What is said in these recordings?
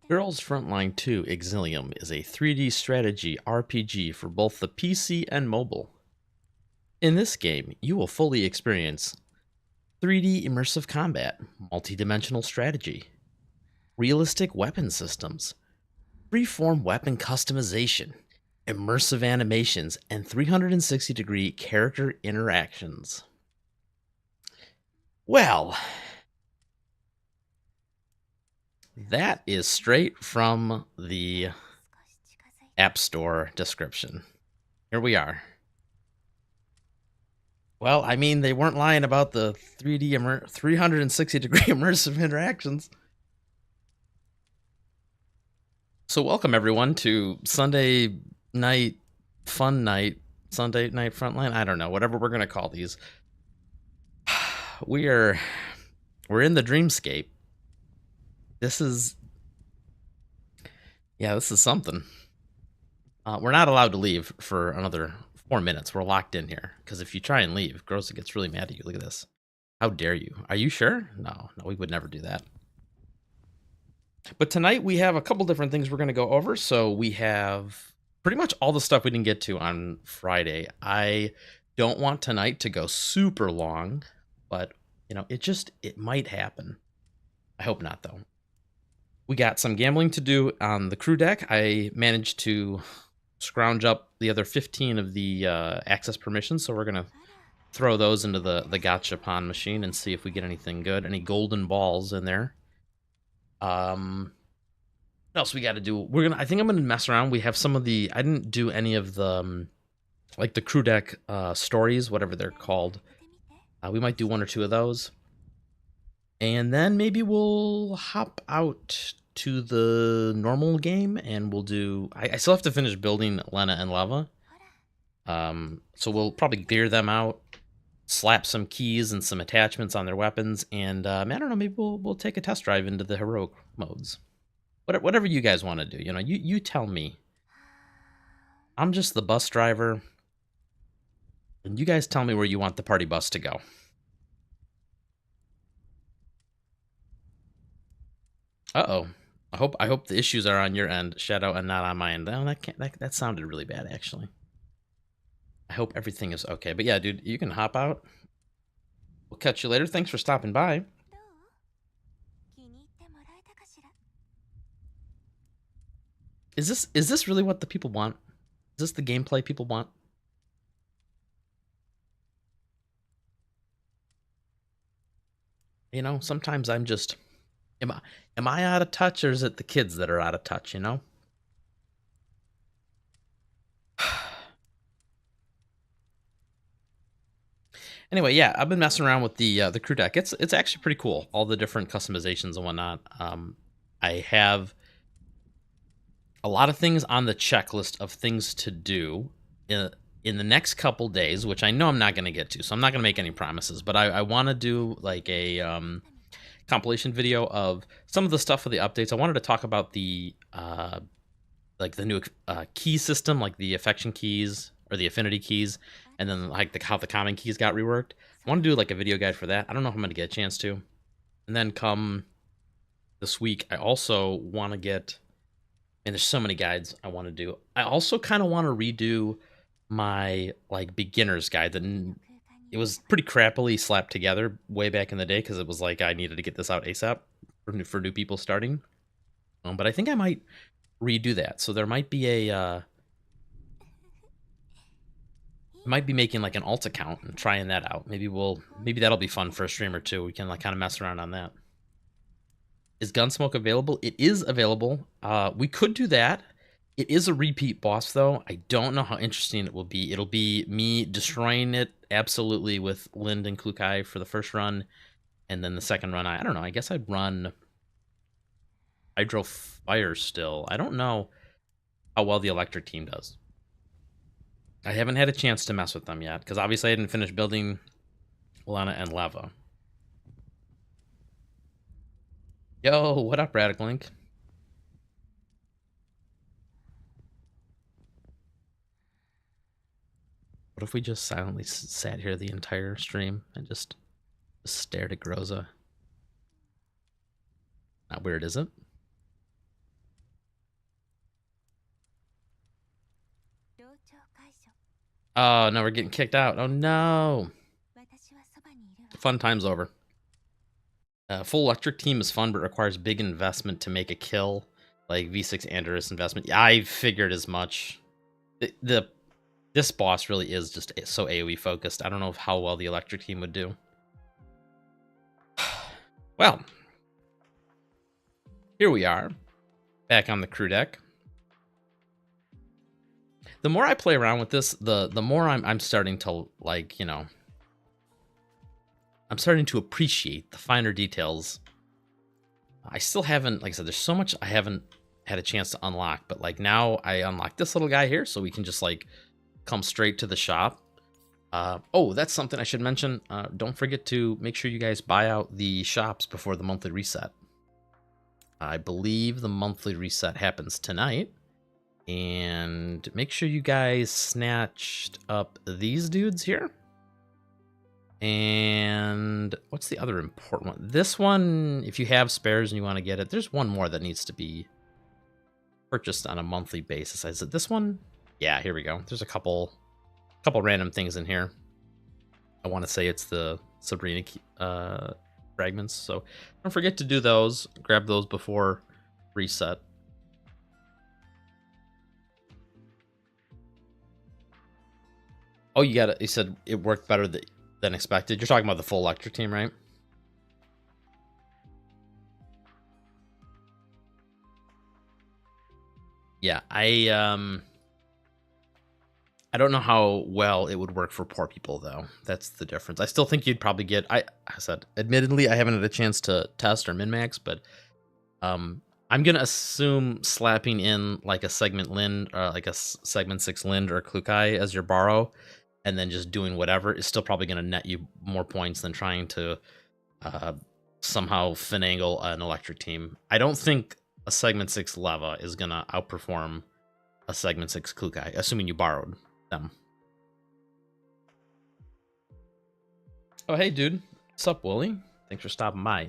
Girls Frontline 2 Exilium is a 3D strategy RPG for both the PC and mobile. In this game, you will fully experience 3D immersive combat, multi-dimensional strategy, realistic weapon systems, freeform weapon customization, immersive animations, and 360-degree character interactions. Well, that is straight from the App Store description. Here we are. Well, I mean, they weren't lying about the 360-degree immersive interactions. So welcome, everyone, to Sunday night fun night, Sunday night frontline. I don't know, whatever we're going to call these. We're in the dreamscape. This is something. We're not allowed to leave for another 4 minutes. We're locked in here because if you try and leave, Grossa gets really mad at you. Look at this. How dare you? Are you sure? No, we would never do that. But tonight we have a couple different things we're going to go over. So we have pretty much all the stuff we didn't get to on Friday. I don't want tonight to go super long, but you know, it might happen. I hope not, though. We got some gambling to do on the crew deck. I managed to scrounge up the other 15 of the access permissions, so we're going to throw those into the gachapon machine and see if we get anything good. Any golden balls in there. What else we got to do? I think I'm gonna mess around. We have some of the. I didn't do any of the like the crew deck stories, whatever they're called. We might do one or two of those, and then maybe we'll hop out to the normal game and we'll do. I still have to finish building Lena and Lava. So we'll probably gear them out, slap some keys and some attachments on their weapons, and I don't know, maybe we'll take a test drive into the heroic modes. Whatever you guys want to do, you know, you tell me. I'm just the bus driver, and you guys tell me where you want the party bus to go. Uh-oh. I hope the issues are on your end, Shadow, and not on my end. Oh, that sounded really bad, actually. I hope everything is okay. But yeah, dude, you can hop out. We'll catch you later. Thanks for stopping by. Is this really what the people want? Is this the gameplay people want? You know, sometimes I'm just am I out of touch, or is it the kids that are out of touch, you know? Anyway, yeah, I've been messing around with the crew deck. It's actually pretty cool. All the different customizations and whatnot. I have a lot of things on the checklist of things to do in the next couple days, which I know I'm not going to get to, so I'm not going to make any promises. But I want to do like a compilation video of some of the stuff for the updates. I wanted to talk about the like the new key system, like the affection keys or the affinity keys, and then like how the common keys got reworked. I want to do like a video guide for that. I don't know if I'm going to get a chance to. And then come this week, I also want to get, and there's so many guides I want to do. I also kind of want to redo my like beginner's guide. It was pretty crappily slapped together way back in the day because it was like I needed to get this out ASAP for new people starting. But I think I might redo that. So there might be a might be making like an alt account and trying that out. Maybe that'll be fun for a stream or two. We can like kind of mess around on that. Is Gunsmoke available? It is available. We could do that. It is a repeat boss, though. I don't know how interesting it will be. It'll be me destroying it absolutely with Lind and Klukai for the first run, and then the second run, I don't know. I guess I'd run Hydro Fire still. I don't know how well the electric team does. I haven't had a chance to mess with them yet, because obviously I didn't finish building Lana and Lava. Yo, what up, Radical Link? What if we just silently sat here the entire stream and just stared at Groza? Not weird, is it? Oh, no, we're getting kicked out. Oh, no. Fun time's over. Full electric team is fun, but requires big investment to make a kill. Like V6 Andorus investment. Yeah, I figured as much. This boss really is just so AoE focused. I don't know how well the electric team would do. Well, here we are, back on the crew deck. The more I play around with this, the more I'm starting to, like, you know, I'm starting to appreciate the finer details. I still haven't, like I said, there's so much I haven't had a chance to unlock, but like now I unlocked this little guy here, so we can just like come straight to the shop. Oh, that's something I should mention. Don't forget to make sure you guys buy out the shops before the monthly reset. I believe the monthly reset happens tonight. And make sure you guys snatched up these dudes here. And what's the other important one? This one, if you have spares and you want to get it, there's one more that needs to be purchased on a monthly basis. Is it this one? Yeah, here we go. There's a couple random things in here. I want to say it's the Sabrina fragments. So don't forget to do those. Grab those before reset. Oh, you got it. You said it worked better than expected. You're talking about the full electric team, right? Yeah, I don't know how well it would work for poor people, though. That's the difference. I still think you'd probably get. I said, admittedly, I haven't had a chance to test or min-max, but I'm gonna assume slapping in like a segment Lind, like a segment 6 Lind or Klukai as your borrow, and then just doing whatever is still probably gonna net you more points than trying to somehow finagle an electric team. I don't think a segment 6 Leva is gonna outperform a segment 6 Klukai, assuming you borrowed them. Oh, hey, dude. What's up, Wooly? Thanks for stopping by.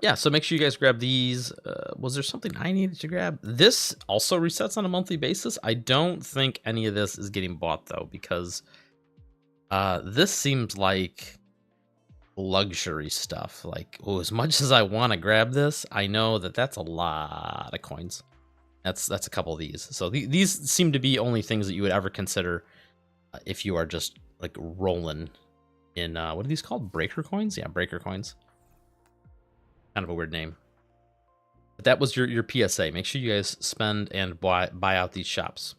Yeah, so make sure you guys grab these. Was there something I needed to grab? This also resets on a monthly basis. I don't think any of this is getting bought, though, because this seems like luxury stuff. Like, oh, as much as I want to grab this, I know that that's a lot of coins. That's a couple of these. So these seem to be only things that you would ever consider if you are just like rolling in what are these called? Breaker coins? Yeah, breaker coins. Kind of a weird name. But that was your PSA. Make sure you guys spend and buy out these shops.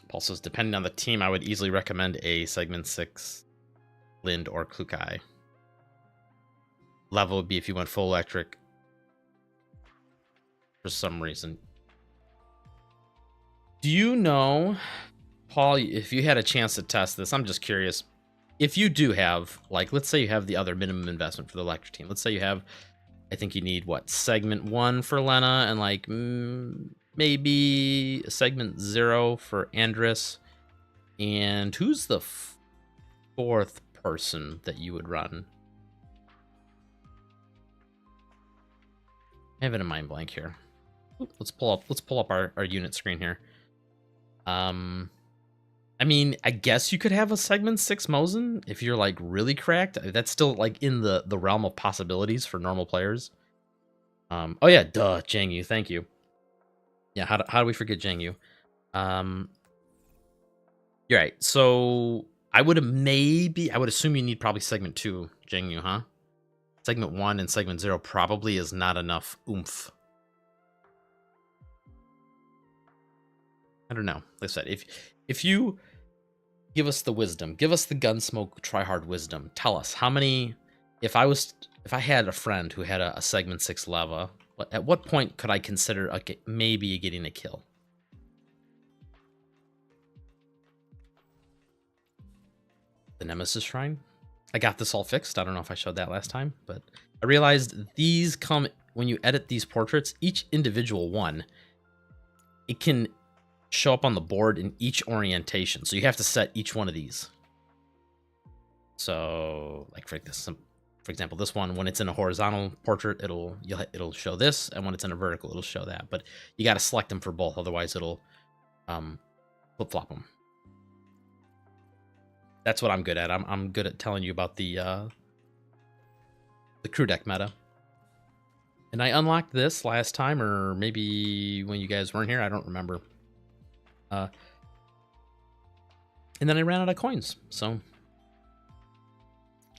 Paul says, depending on the team, I would easily recommend a segment 6 Lind or Klukai. Level would be if you went full electric for some reason. Do you know, Paul, if you had a chance to test this, I'm just curious. If you do have, like, let's say you have the other minimum investment for the electric team. Let's say you have, I think you need, what, segment 1 for Lena and, like, maybe segment 0 for Andrus. And who's the fourth person that you would run? I have it in mind blank here. Let's pull up our unit screen here. I mean, I guess you could have a segment 6 Mosin if you're like really cracked. That's still like in the realm of possibilities for normal players. Oh yeah, duh, Jangyu, thank you. Yeah, how do we forget Jangyu? You're right. So I would assume you need probably segment 2 Jangyu, huh? Segment 1 and segment 0 probably is not enough oomph. I don't know. Like I said, if you give us the wisdom, give us the Gunsmoke tryhard wisdom, tell us how many. If I had a friend who had a segment 6 Leva, at what point could I consider maybe getting a kill? The Nemesis Shrine. I got this all fixed. I don't know if I showed that last time, but I realized these come when you edit these portraits, each individual one, it can show up on the board in each orientation. So you have to set each one of these. So like for For example, this one, when it's in a horizontal portrait, it'll show this, and when it's in a vertical, it'll show that. But you got to select them for both, otherwise it'll flip-flop them. That's what I'm good at. I'm good at telling you about the crew deck meta. And I unlocked this last time, or maybe when you guys weren't here. I don't remember. And then I ran out of coins, so...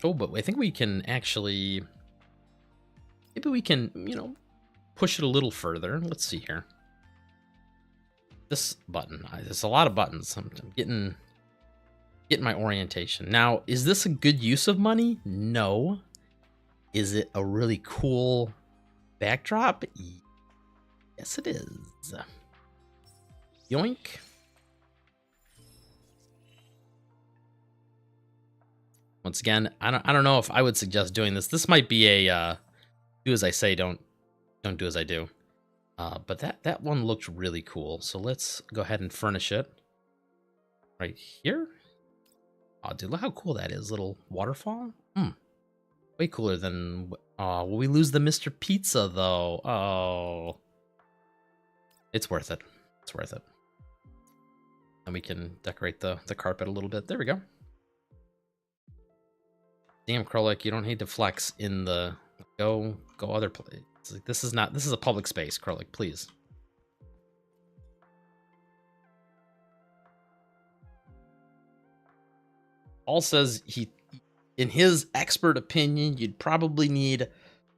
Oh, but I think we can actually... Maybe we can, you know, push it a little further. Let's see here. This button. There's a lot of buttons. I'm getting my orientation. Now, is this a good use of money? No. Is it a really cool backdrop? Yes, it is. Yoink. Once again, I don't know if I would suggest doing this. This might be a do as I say, don't do as I do. But that one looked really cool. So let's go ahead and furnish it right here. Oh, dude, look how cool that is. Little waterfall. Way cooler than... Oh, will we lose the Mr. Pizza, though? Oh. It's worth it. It's worth it. And we can decorate the carpet a little bit. There we go. Damn, Krollik, you don't need to flex in the... Go other place. Like, this is a public space, Krollik, please. Paul says in his expert opinion, you'd probably need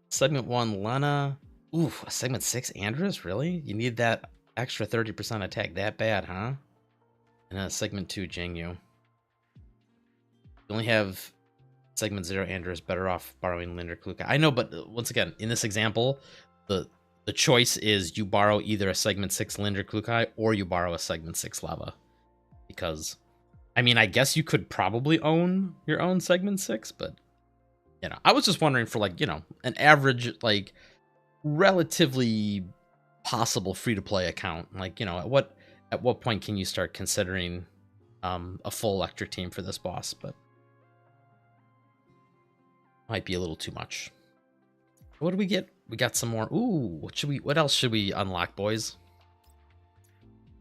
segment 1 Lena. Ooh, a segment 6 Andres, really? You need that extra 30% attack that bad, huh? And a segment 2 Jingyu. You only have segment 0 Andres, better off borrowing Linder Kluka. I know, but once again, in this example, the choice is you borrow either a segment 6 Linder Klukai or you borrow a segment 6 Lava. Because, I mean, I guess you could probably own your own segment 6, but, you know, I was just wondering for, like, you know, an average, like, relatively possible free-to-play account. Like, you know, at what point can you start considering a full electric team for this boss? But might be a little too much. What do we get? We got some more. Ooh, what else should we unlock, boys?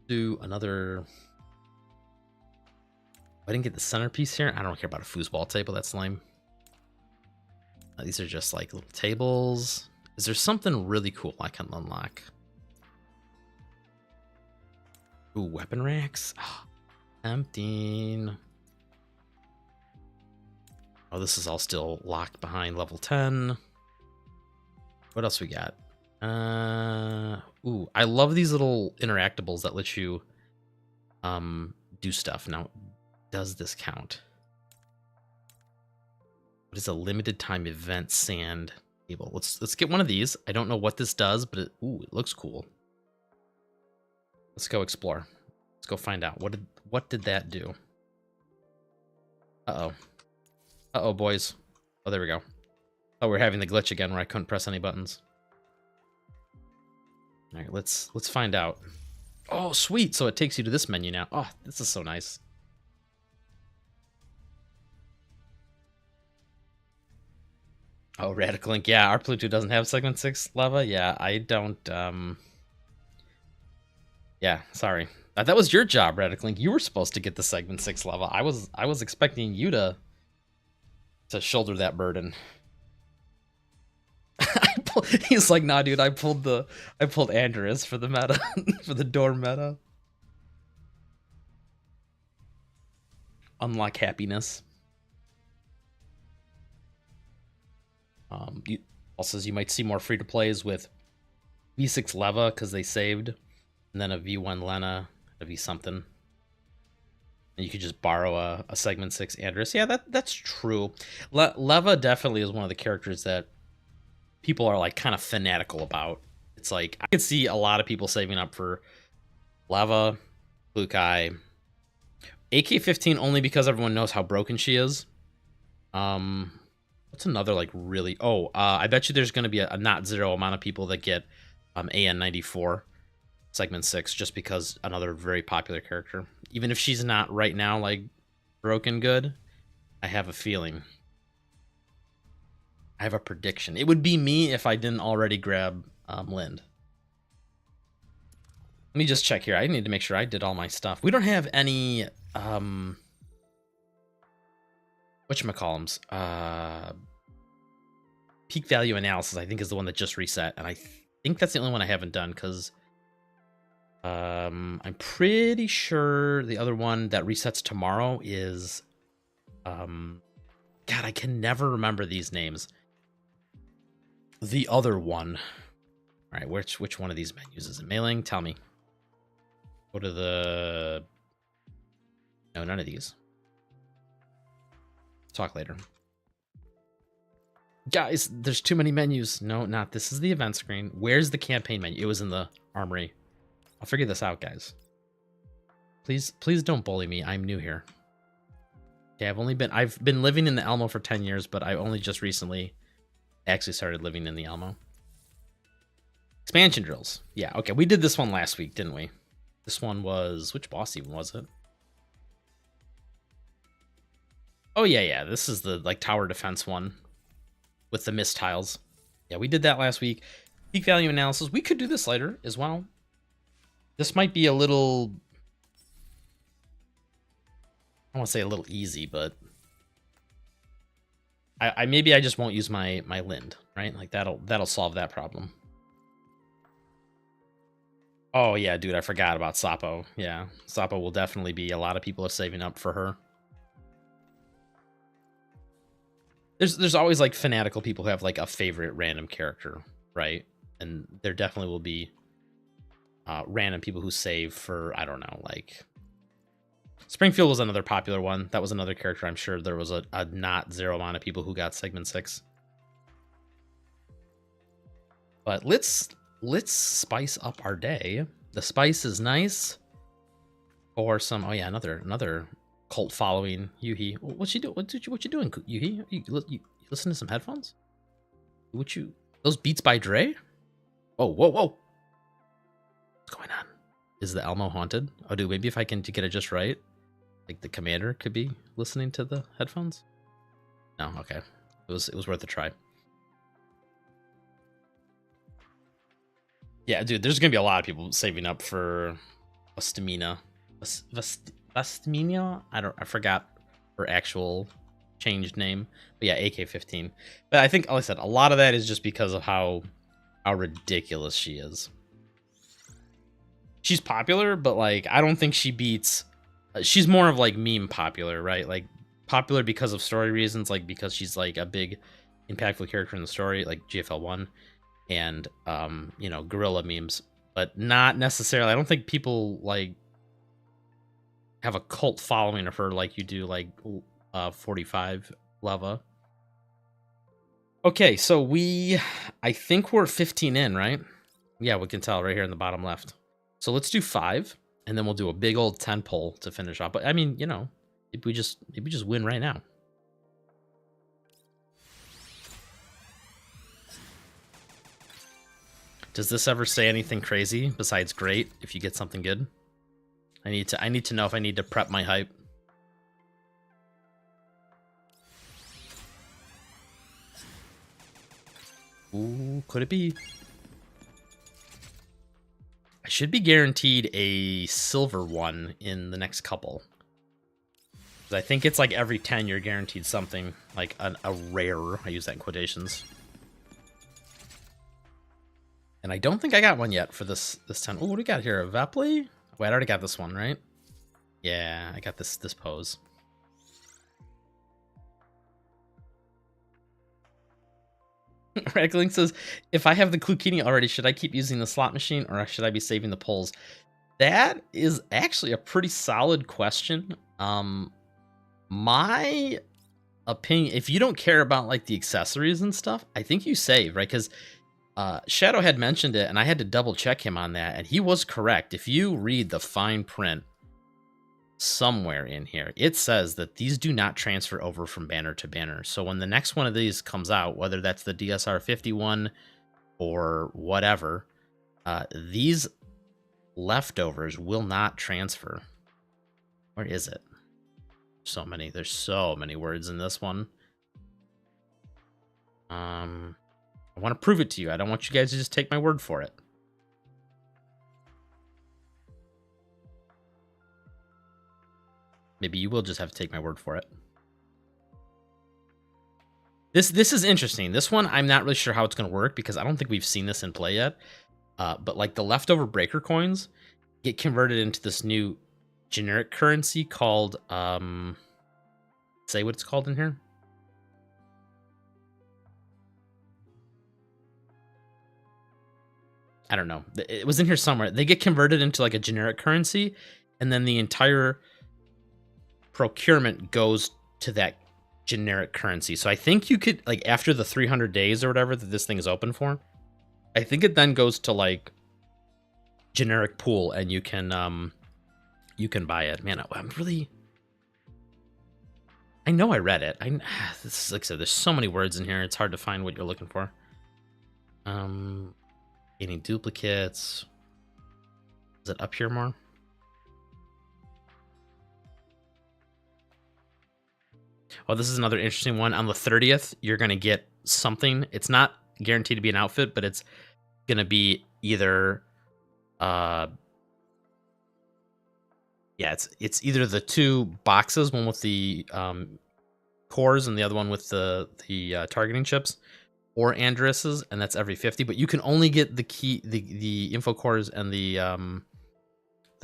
Do another... I didn't get the centerpiece here. I don't care about a foosball table. That's lame. These are just like little tables. Is there something really cool I can unlock? Ooh, weapon racks. Oh, tempting. Oh, this is all still locked behind level 10. What else we got? Ooh, I love these little interactables that let you do stuff. Now, does this count? What is a limited time event sand table? Let's get one of these. I don't know what this does, but it looks cool. Let's go explore. Let's go find out. What did that do? Uh-oh. Uh-oh, boys. Oh, there we go. Oh, we're having the glitch again where I couldn't press any buttons. All right, let's find out. Oh, sweet. So it takes you to this menu now. Oh, this is so nice. Oh, Radical Link. Yeah, our Pluto doesn't have segment 6 lava. Yeah, I don't... Yeah, sorry. That was your job, Radical Link. You were supposed to get the segment 6 lava. I was expecting you to shoulder that burden. He's like, nah, dude, I pulled Andreas for the meta, for the door meta. Unlock happiness. Also says you might see more free-to-plays with V6 Leva because they saved, and then a V1 Lena, a V something. And you could just borrow a segment 6 Andres. Yeah, that's true. Leva definitely is one of the characters that people are like kind of fanatical about. It's like I could see a lot of people saving up for Leva, Lukai, AK-15 only because everyone knows how broken she is. What's another like really? Oh, I bet you there's going to be a not zero amount of people that get AN-94 segment 6 just because another very popular character. Even if she's not right now like broken good, I have a feeling. I have a prediction. It would be me if I didn't already grab Lind. Let me just check here. I need to make sure I did all my stuff. We don't have any whatchamacallums. Peak value analysis, I think, is the one that just reset, and I think that's the only one I haven't done, because I'm pretty sure the other one that resets tomorrow is God, I can never remember these names. The other one. All right, which one of these menus is it? Mailing? Tell me. Go to the... No, none of these. Talk later. Guys, there's too many menus. No, not this is the event screen. Where's the campaign menu? It was in the armory. I'll figure this out, guys. Please don't bully me. I'm new here. Okay, I've been living in the Elmo for 10 years, but I only just recently actually started living in the Elmo. Expansion drills. Yeah, okay. We did this one last week, didn't we? This one was... Which boss even was it? Oh, yeah. This is the, like, tower defense one with the mist tiles. Yeah, we did that last week. Peak value analysis. We could do this later as well. This might be a little... I don't want to say a little easy, but... maybe I just won't use my Lind, right? Like, that'll solve that problem. Oh, yeah, dude, I forgot about Sapo. Yeah, Sapo will definitely be... A lot of people are saving up for her. There's always, like, fanatical people who have, like, a favorite random character, right? And there definitely will be random people who save for, I don't know, like... Springfield was another popular one. That was another character I'm sure there was a not zero amount of people who got segment 6. But let's spice up our day. The spice is nice. Or some... Oh, yeah, another cult following. Yuhi. What you doing, Yuhi? You listen to some headphones? Those Beats by Dre? Whoa. What's going on? Is the Elmo haunted? Oh, dude, maybe if I can get it just right. Like, the commander could be listening to the headphones? No, okay. It was worth a try. Yeah, dude, there's gonna be a lot of people saving up for Vestimina. Vestimina? I forgot her actual changed name. But yeah, AK-15. But I think, like I said, a lot of that is just because of how ridiculous she is. She's popular, but, like, I don't think she beats... she's more of, like, meme popular, right? Like, popular because of story reasons, like, because she's, like, a big, impactful character in the story, like GFL1, and, you know, gorilla memes. But not necessarily... I don't think people, like, have a cult following of her like you do, like, 45 Lava. Okay, so I think we're 15 in, right? Yeah, we can tell right here in the bottom left. So let's do 5, and then we'll do a big old 10 pull to finish off. But I mean, you know, maybe we just win right now. Does this ever say anything crazy besides great if you get something good? I need to know if I need to prep my hype. Ooh, could it be? I should be guaranteed a silver one in the next couple. I think it's like every 10 you're guaranteed something, like a rare. I use that in quotations. And I don't think I got one yet for this 10. Oh, what do we got here? A Vepley? Wait, I already got this one, right? Yeah, I got this pose. Ragling says, if I have the Clukini already, should I keep using the slot machine or should I be saving the pulls? That is actually a pretty solid question. My opinion, if you don't care about, like, the accessories and stuff, I think you save, right? Because Shadow had mentioned it, and I had to double check him on that, and he was correct. If you read the fine print somewhere in here, it says that these do not transfer over from banner to banner. So when the next one of these comes out, whether that's the DSR 51 or whatever, these leftovers will not transfer. Where is it? There's so many words in this one. I want to prove it to you. I don't want you guys to just take my word for it. Maybe you will just have to take my word for it. This is interesting. This one, I'm not really sure how it's going to work because I don't think we've seen this in play yet. But like the leftover breaker coins get converted into this new generic currency called, say what it's called in here. I don't know. It was in here somewhere. They get converted into like a generic currency, and then the entire procurement goes to that generic currency. So I think you could, like, after the 300 days or whatever that this thing is open for, I think it then goes to like generic pool, and you can buy it. Man, I'm really, I know I read it. This is, like I said, there's so many words in here. It's hard to find what you're looking for. Getting duplicates. Is it up here more? Oh, this is another interesting one. On the 30th, you're going to get something. It's not guaranteed to be an outfit, but it's going to be either it's either the two boxes, one with the cores and the other one with the targeting chips, or Andrus's, and that's every 50. But you can only get the info cores and the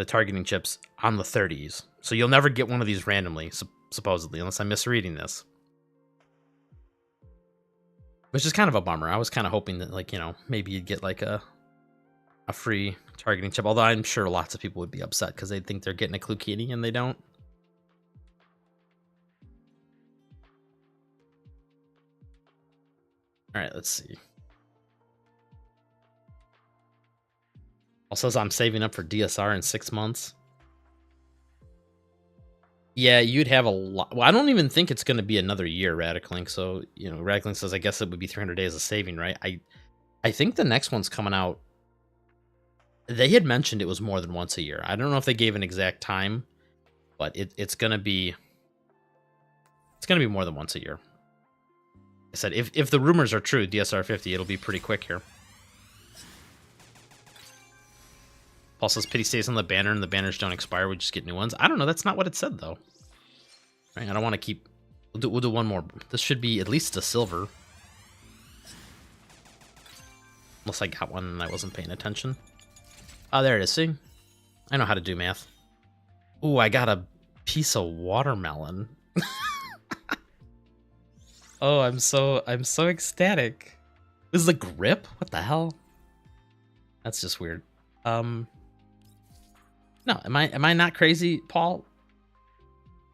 targeting chips on the 30s. So you'll never get one of these randomly, supposedly, unless I'm misreading this. Which is kind of a bummer. I was kind of hoping that, like, you know, maybe you'd get like a free targeting chip. Although I'm sure lots of people would be upset because they think they're getting a Clukini and they don't. All right, let's see. Also says I'm saving up for DSR in 6 months. Yeah, you'd have a lot. Well, I don't even think it's going to be another year, Radiclink. So, you know, Radiclink says I guess it would be 300 days of saving, right? I think the next one's coming out. They had mentioned it was more than once a year. I don't know if they gave an exact time, but it's going to be more than once a year. I said if the rumors are true, DSR 50, it'll be pretty quick here. Paul says pity stays on the banner and the banners don't expire. We just get new ones. I don't know. That's not what it said, though. Right, I don't want to keep... We'll do one more. This should be at least a silver. Unless I got one and I wasn't paying attention. Oh, there it is. See? I know how to do math. Ooh, I got a piece of watermelon. Oh, I'm so ecstatic. This is a grip? What the hell? That's just weird. No, am I not crazy, Paul?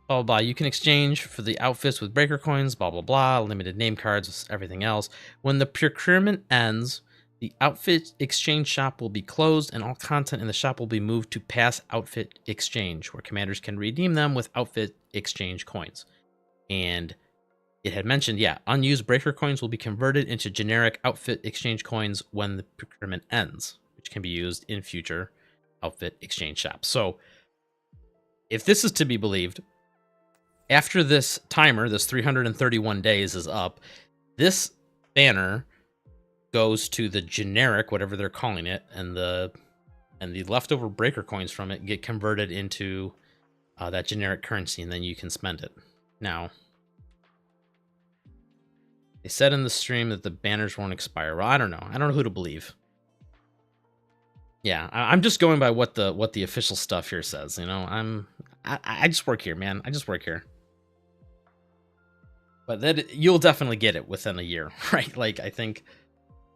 Blah, blah, blah. You can exchange for the outfits with breaker coins, blah, blah, blah. Limited name cards, everything else. When the procurement ends, the outfit exchange shop will be closed and all content in the shop will be moved to Pass Outfit Exchange, where commanders can redeem them with outfit exchange coins. And it had mentioned, yeah, unused breaker coins will be converted into generic outfit exchange coins when the procurement ends, which can be used in future outfit exchange shops. So if this is to be believed, after this timer, this 331 days is up, this banner goes to the generic, whatever they're calling it, and the leftover breaker coins from it get converted into that generic currency, and then you can spend it. Now, they said in the stream that the banners won't expire. Well, I don't know. I don't know who to believe. Yeah, I'm just going by what the official stuff here says. You know, I just work here, man. I just work here. But that you'll definitely get it within a year, right? Like I think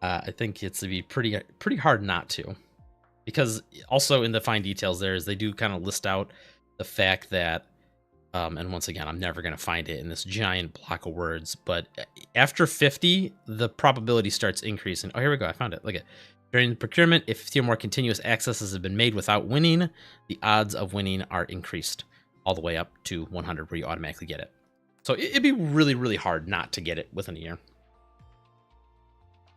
it's to be pretty hard not to, because also in the fine details there is they do kind of list out the fact that, and once again, I'm never gonna find it in this giant block of words, but after 50, the probability starts increasing. Oh, here we go. I found it. Look at. During the procurement, if 50 or more continuous accesses have been made without winning, the odds of winning are increased all the way up to 100, where you automatically get it. So it'd be really, really hard not to get it within a year.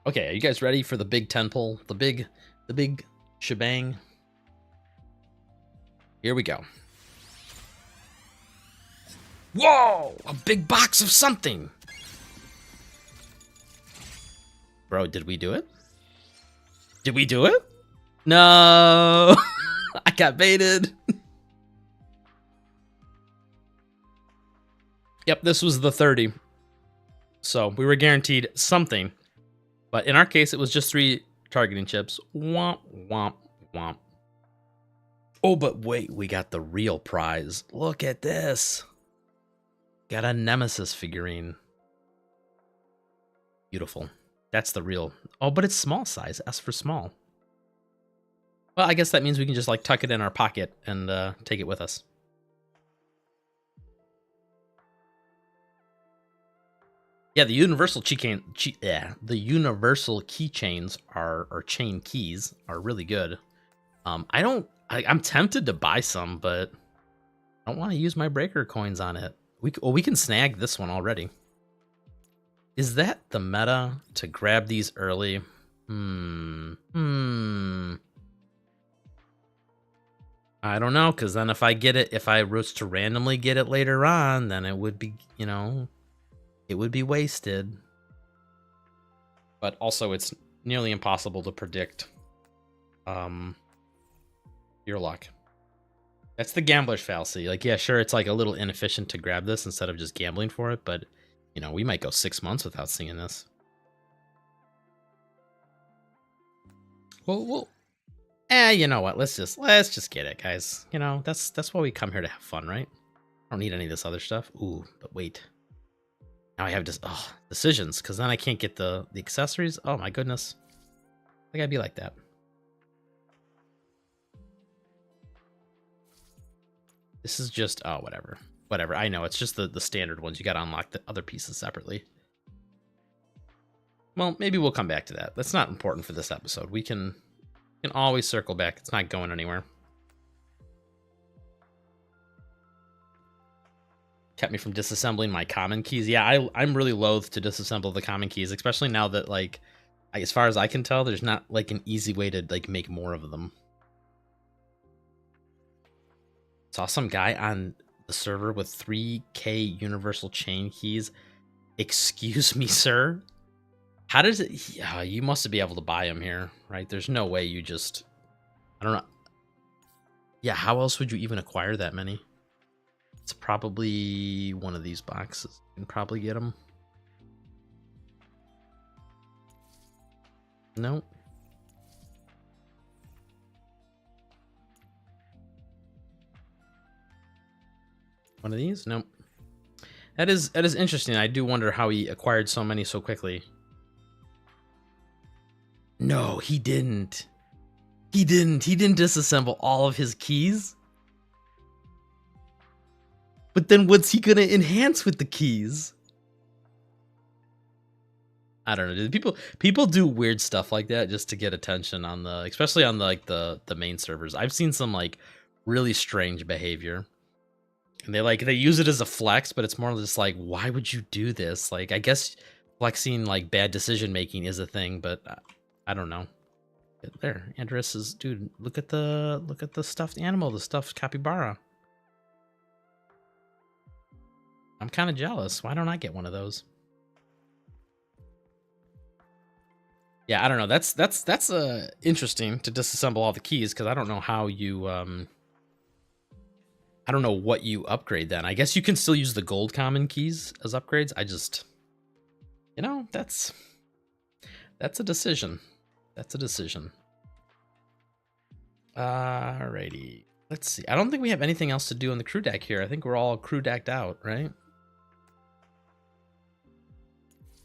Okay, are you guys ready for the big 10 pull? The big shebang? Here we go. Whoa! A big box of something! Bro, did we do it? Did we do it? No! I got baited. Yep, this was the 30. So we were guaranteed something. But in our case, it was just 3 targeting chips. Womp, womp, womp. Oh, but wait, we got the real prize. Look at this. Got a Nemesis figurine. Beautiful. That's the real. Oh, but it's small size. S for small. Well, I guess that means we can just like tuck it in our pocket and take it with us. Yeah, the universal the universal keychains or chain keys are really good. I'm tempted to buy some, but I don't want to use my breaker coins on it. We can snag this one already. Is that the meta to grab these early? I don't know, because then if I was to randomly get it later on, then it would be, you know, it would be wasted. But also, it's nearly impossible to predict your luck. That's the gambler's fallacy. Like, yeah, sure, it's like a little inefficient to grab this instead of just gambling for it, but, you know, we might go 6 months without seeing this. Well, you know what? Let's just get it, guys. You know, that's why we come here to have fun, right? I don't need any of this other stuff. Ooh, but wait. Now I have decisions, because then I can't get the accessories. Oh my goodness. I gotta be like that. This is just, oh, whatever. Whatever, I know, it's just the standard ones. You gotta unlock the other pieces separately. Well, maybe we'll come back to that. That's not important for this episode. We can always circle back. It's not going anywhere. Kept me from disassembling my common keys. Yeah, I'm really loath to disassemble the common keys, especially now that, like, as far as I can tell, there's not like an easy way to like make more of them. Saw some guy on the server with 3K universal chain keys. Excuse me, sir. How does it? Yeah, you must be able to buy them here, right? There's no way you just. I don't know. Yeah, how else would you even acquire that many? It's probably one of these boxes. You can probably get them. Nope. One of these? Nope. That is interesting. I do wonder how he acquired so many so quickly. No, he didn't. He didn't disassemble all of his keys. But then what's he gonna enhance with the keys? I don't know. People do weird stuff like that just to get attention on the, especially on the, like the main servers. I've seen some like really strange behavior. And they use it as a flex, but it's more just like, why would you do this? Like, I guess flexing like bad decision making is a thing, but I don't know. There, Andres is, dude. Look at the stuffed animal, the stuffed capybara. I'm kind of jealous. Why don't I get one of those? Yeah, I don't know. That's interesting to disassemble all the keys, because I don't know how you I don't know what you upgrade then. I guess you can still use the gold common keys as upgrades. I just, you know, that's a decision. That's a decision. Alrighty. Let's see. I don't think we have anything else to do in the crew deck here. I think we're all crew decked out, right?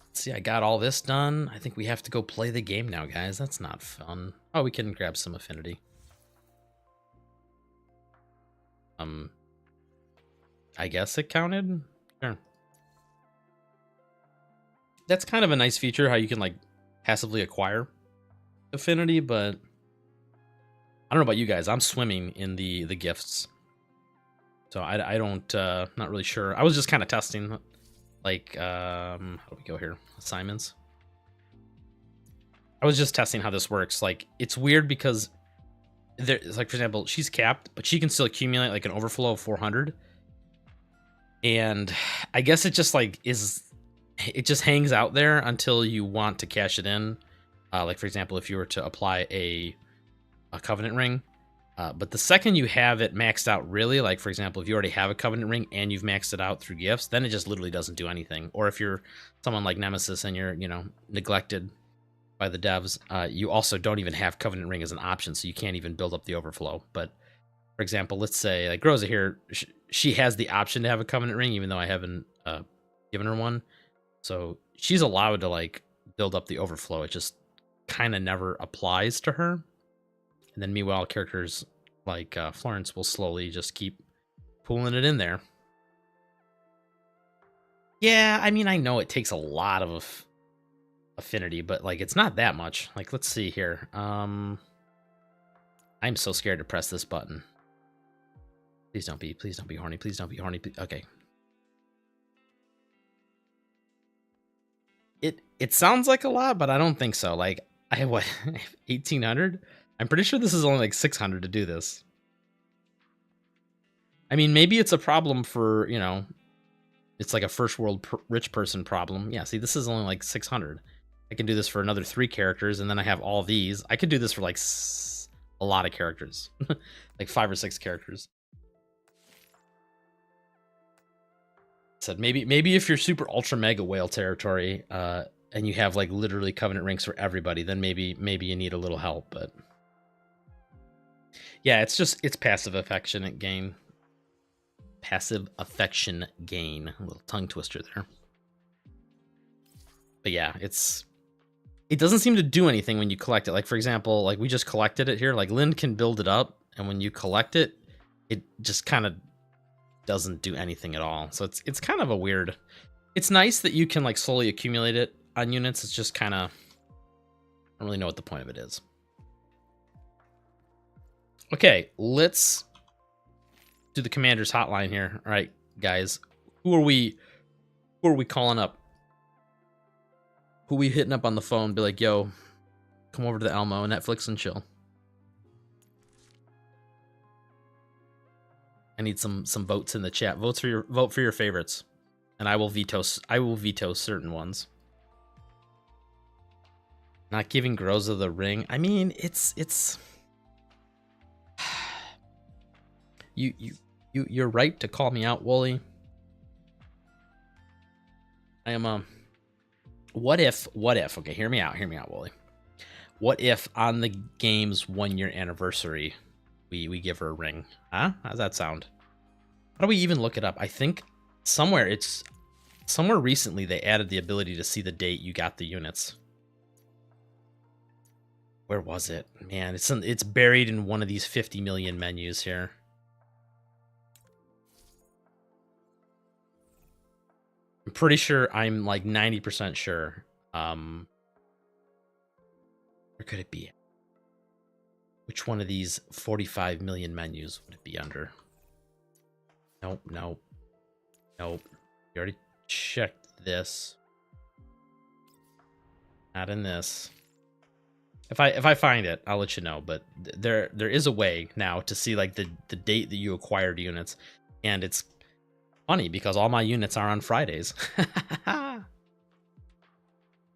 Let's see, I got all this done. I think we have to go play the game now, guys. That's not fun. Oh, we can grab some affinity. I guess it counted? Sure. That's kind of a nice feature, how you can like passively acquire affinity, but I don't know about you guys. I'm swimming in the gifts. So I don't, not really sure. I was just kind of testing, like, how do we go here? Assignments. I was just testing how this works. Like, it's weird because there's, like, for example, she's capped, but she can still accumulate like an overflow of 400. And I guess it just like is it just hangs out there until you want to cash it in. Like for example, if you were to apply a covenant ring, but the second you have it maxed out, really, like for example, if you already have a covenant ring and you've maxed it out through gifts, then it just literally doesn't do anything. Or if you're someone like Nemesis and you're, you know, neglected by the devs, you also don't even have covenant ring as an option, so you can't even build up the overflow. But for example, let's say like Groza here, she has the option to have a covenant ring, even though I haven't given her one. So she's allowed to like build up the overflow. It just kind of never applies to her. And then meanwhile, characters like Florence will slowly just keep pulling it in there. Yeah, I mean, I know it takes a lot of affinity, but like it's not that much. Like, let's see here. I'm so scared to press this button. Please don't be horny. Please don't be horny. Okay. It sounds like a lot, but I don't think so. Like I have what 1800? I'm pretty sure this is only like 600 to do this. I mean, maybe it's a problem for, you know, it's like a first world rich person problem. Yeah, see, this is only like 600. I can do this for another 3 characters, and then I have all these. I could do this for like a lot of characters, like 5 or 6 characters. Said maybe if you're super ultra mega whale territory, and you have like literally covenant rings for everybody, then maybe you need a little help. But yeah, it's passive affectionate gain. Passive affection gain. A little tongue twister there. But yeah, it doesn't seem to do anything when you collect it. Like for example, like we just collected it here. Like Lind can build it up, and when you collect it, it just kind of doesn't do anything at all. So it's kind of a weird. It's nice that you can like slowly accumulate it on units. It's just kind of, I don't really know what the point of it is. Okay, let's do the commander's hotline here. All right, guys, who are we calling up? Who are we hitting up on the phone? Be like, yo, come over to the Elmo, Netflix and chill. I need some votes in the chat. Vote for your favorites, and I will veto certain ones. Not giving Groza the ring. I mean, it's you're right to call me out, Wooly. I am what if okay, hear me out, Wooly. What if on the game's 1-year anniversary we give her a ring? Huh? How's that sound? How do we even look it up? I think somewhere recently they added the ability to see the date you got the units. Where was it? Man, it's buried in one of these 50 million menus here. I'm pretty sure, I'm like 90% sure. Where could it be? Which one of these 45 million menus would it be under? Nope. You already checked this. Not in this. If I find it, I'll let you know. But there is a way now to see like the date that you acquired units, and it's funny because all my units are on Fridays.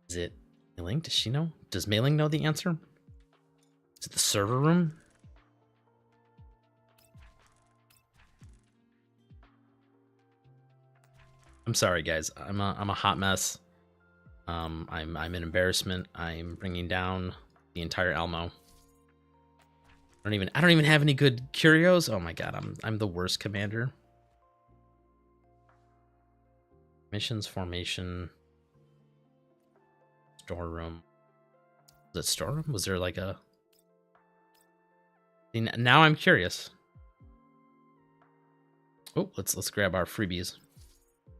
Is it Mailing? Does she know? Does Mailing know the answer? Is it the server room? I'm sorry, guys. I'm a hot mess. I'm an embarrassment. I'm bringing down the entire Elmo. I don't even have any good curios. Oh my god, I'm the worst commander. Missions, formation, storeroom. Was it storeroom? Was there like a? Now I'm curious. Oh, let's grab our freebies.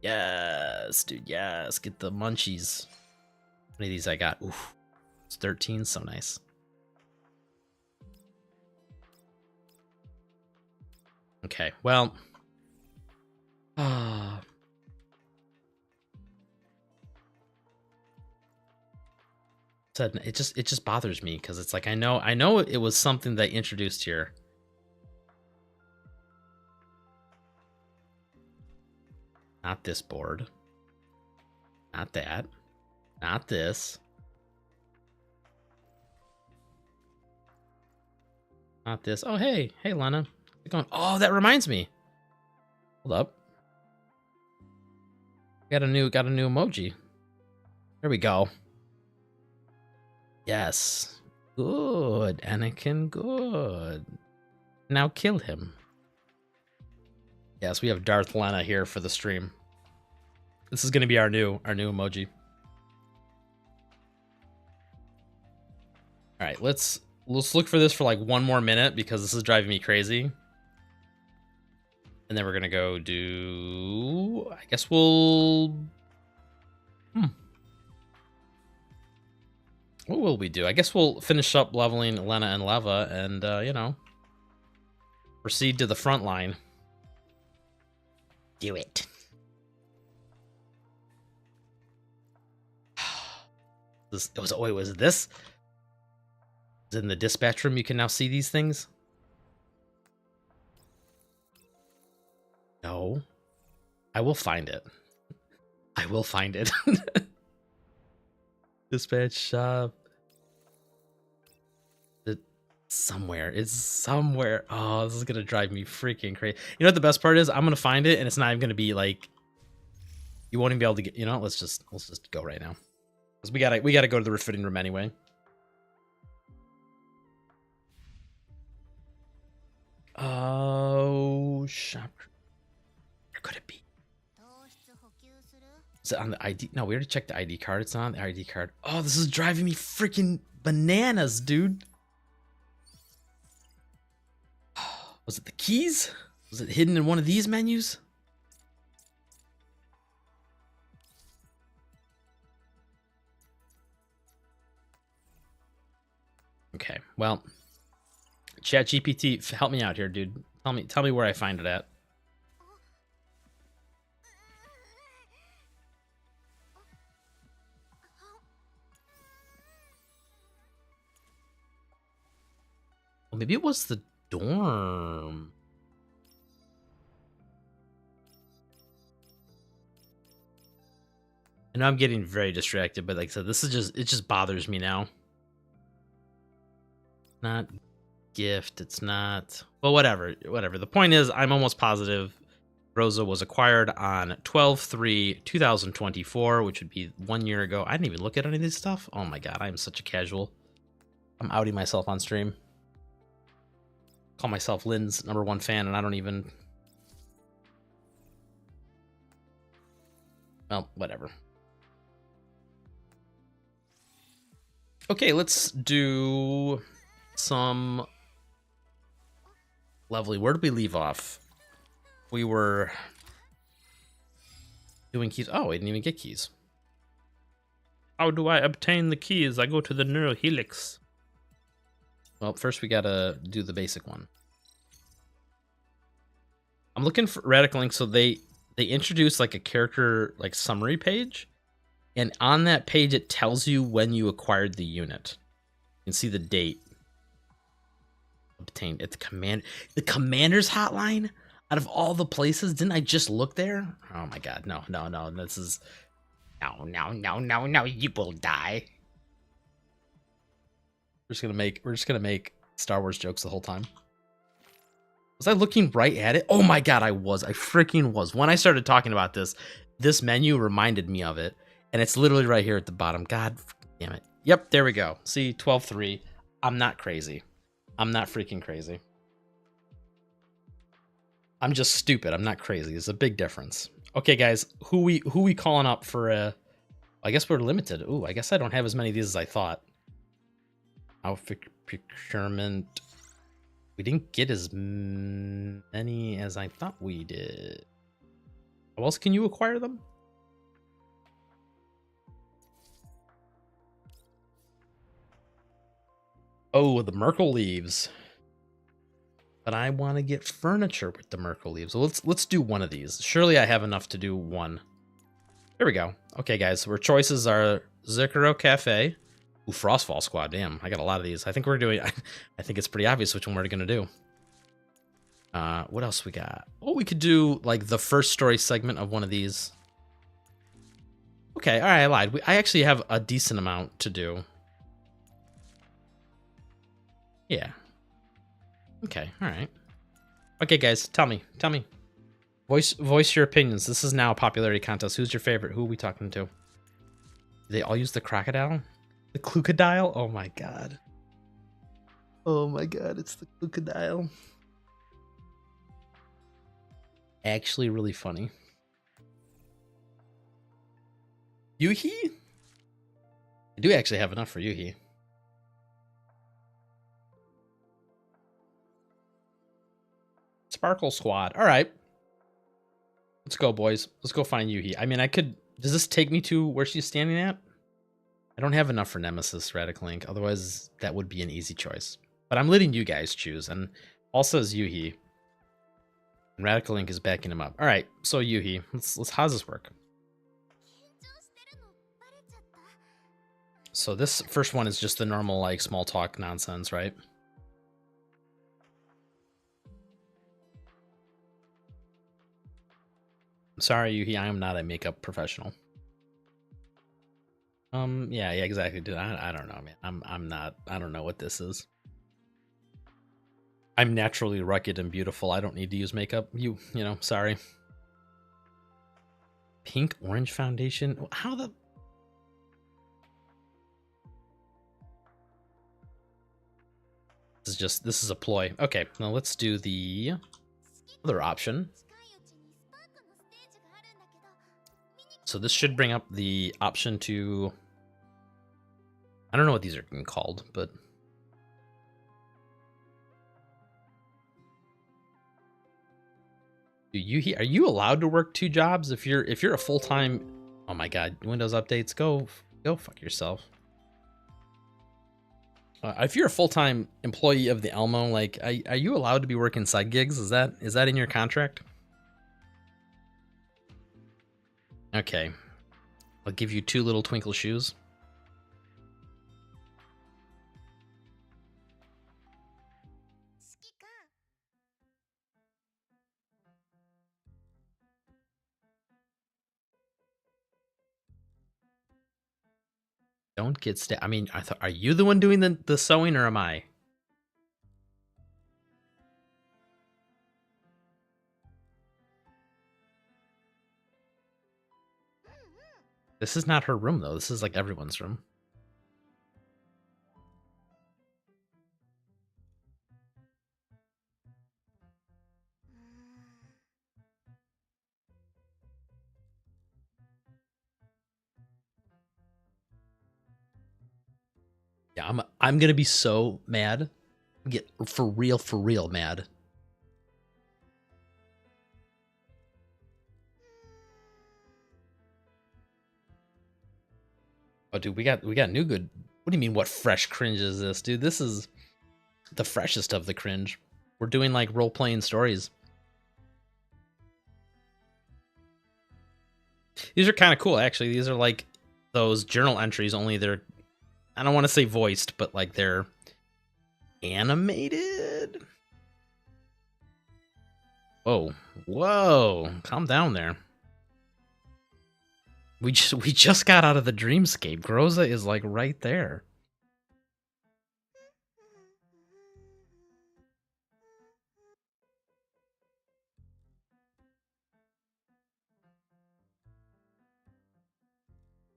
Yes, dude. Yes, get the munchies. How many of these I got? Oof, it's 13. So nice. Okay, well. It just bothers me because it's like I know it was something they introduced here. Not this board. Not that. Not this. Not this. Oh, hey. Hey, Lena. How's it going? Oh, that reminds me. Hold up. Got a new emoji. There we go. Yes. Good, Anakin. Good. Now kill him. Yes, we have Darth Lena here for the stream. This is going to be our new emoji. All right, let's look for this for like one more minute because this is driving me crazy. And then we're going to go do, I guess we'll What will we do? I guess we'll finish up leveling Lena and Leva and you know, proceed to the front line. Do it. Was it this? Is it in the dispatch room you can now see these things? No. I will find it. I will find it. Dispatch shop. Somewhere. It's somewhere. Oh, this is gonna drive me freaking crazy. You know what the best part is? I'm gonna find it and it's not even gonna be like, you won't even be able to get, you know, let's just go right now. Because we gotta go to the refitting room anyway. Oh, shop. Where could it be? Is it on the ID? No, we already checked the ID card. It's not on the ID card. Oh, this is driving me freaking bananas, dude. Was it the keys? Was it hidden in one of these menus? Okay, well, ChatGPT, help me out here, dude. Tell me where I find it at. Well, maybe it was the dorm. I know I'm getting very distracted, but like I said, this is it just bothers me now. Not gift, it's not, well, whatever. The point is, I'm almost positive Rosa was acquired on 12/3/2024, which would be 1 year ago. I didn't even look at any of this stuff. Oh my god, I am such a casual. I'm outing myself on stream. Call myself Lynn's #1 fan, and I don't even. Well, whatever. Okay, let's do some lovely. Where did we leave off? We were doing keys. Oh, we didn't even get keys. How do I obtain the keys? I go to the neurohelix. Well, first we gotta do the basic one. I'm looking for Radical Link. So they introduced like a character like summary page, and on that page it tells you when you acquired the unit. You can see the date. Obtained at the commander's hotline. Out of all the places, didn't I just look there? Oh my god, no. This is no, you will die. We're just gonna make Star Wars jokes the whole time. Was I looking right at it? Oh my god, I freaking was. When I started talking about this menu reminded me of it, and it's literally right here at the bottom. God damn it. Yep, there we go. See, 12/3. I'm not crazy. I'm not freaking crazy. I'm just stupid. I'm not crazy. There's a big difference. Okay, guys, who we calling up for I guess we're limited. Ooh, I guess I don't have as many of these as I thought. Outfit procurement. We didn't get as many as I thought we did. How else can you acquire them? Oh, the Merkle leaves. But I want to get furniture with the Merkle leaves. So let's do one of these. Surely I have enough to do one. There we go. Okay, guys. So our choices are Zekiro Cafe. Ooh, Frostfall Squad. Damn, I got a lot of these. I think we're doing. I think it's pretty obvious which one we're gonna do. What else we got? Oh, we could do like the first story segment of one of these. Okay, all right, I lied. I actually have a decent amount to do. Yeah. Okay, all right. Okay, guys, tell me. Voice your opinions. This is now a popularity contest. Who's your favorite? Who are we talking to? They all use the crocodile? The clucodile? Oh my god. Oh my god, it's the clucodile. Actually really funny. Yuhi? I do actually have enough for Yuhi. Sparkle Squad. All right. Let's go, boys. Let's go find Yuhi. I mean, I could... Does this take me to where she's standing at? I don't have enough for Nemesis, Radic Link. Otherwise, that would be an easy choice. But I'm letting you guys choose. And also is Yuhi. And Radical Link is backing him up. All right, so Yuhi. How's this work? So this first one is just the normal, like, small talk nonsense, right? Sorry, Yuhi, I am not a makeup professional. Yeah, exactly, dude. I don't know, man. I'm not. I don't know what this is. I'm naturally rugged and beautiful. I don't need to use makeup. You know, sorry. Pink orange foundation. How the? This is a ploy. Okay, now let's do the other option. So this should bring up the option to... I don't know what these are being called, but... Are you allowed to work 2 jobs if you're a full-time... Oh my god, Windows updates, go fuck yourself. If you're a full-time employee of the Elmo, like, are you allowed to be working side gigs? Is that in your contract? Okay. I'll give you 2 little twinkle shoes. Don't get I mean, are you the one doing the sewing, or am I? This is not her room, though. This is like everyone's room. Yeah, I'm gonna be so mad. Get for real mad. Oh, dude, we got new good. What do you mean? What fresh cringe is this, dude? This is the freshest of the cringe. We're doing like role playing stories. These are kind of cool, actually. These are like those journal entries. Only they're, I don't want to say voiced, but like they're animated. Whoa, calm down there. We just got out of the dreamscape. Groza is like right there.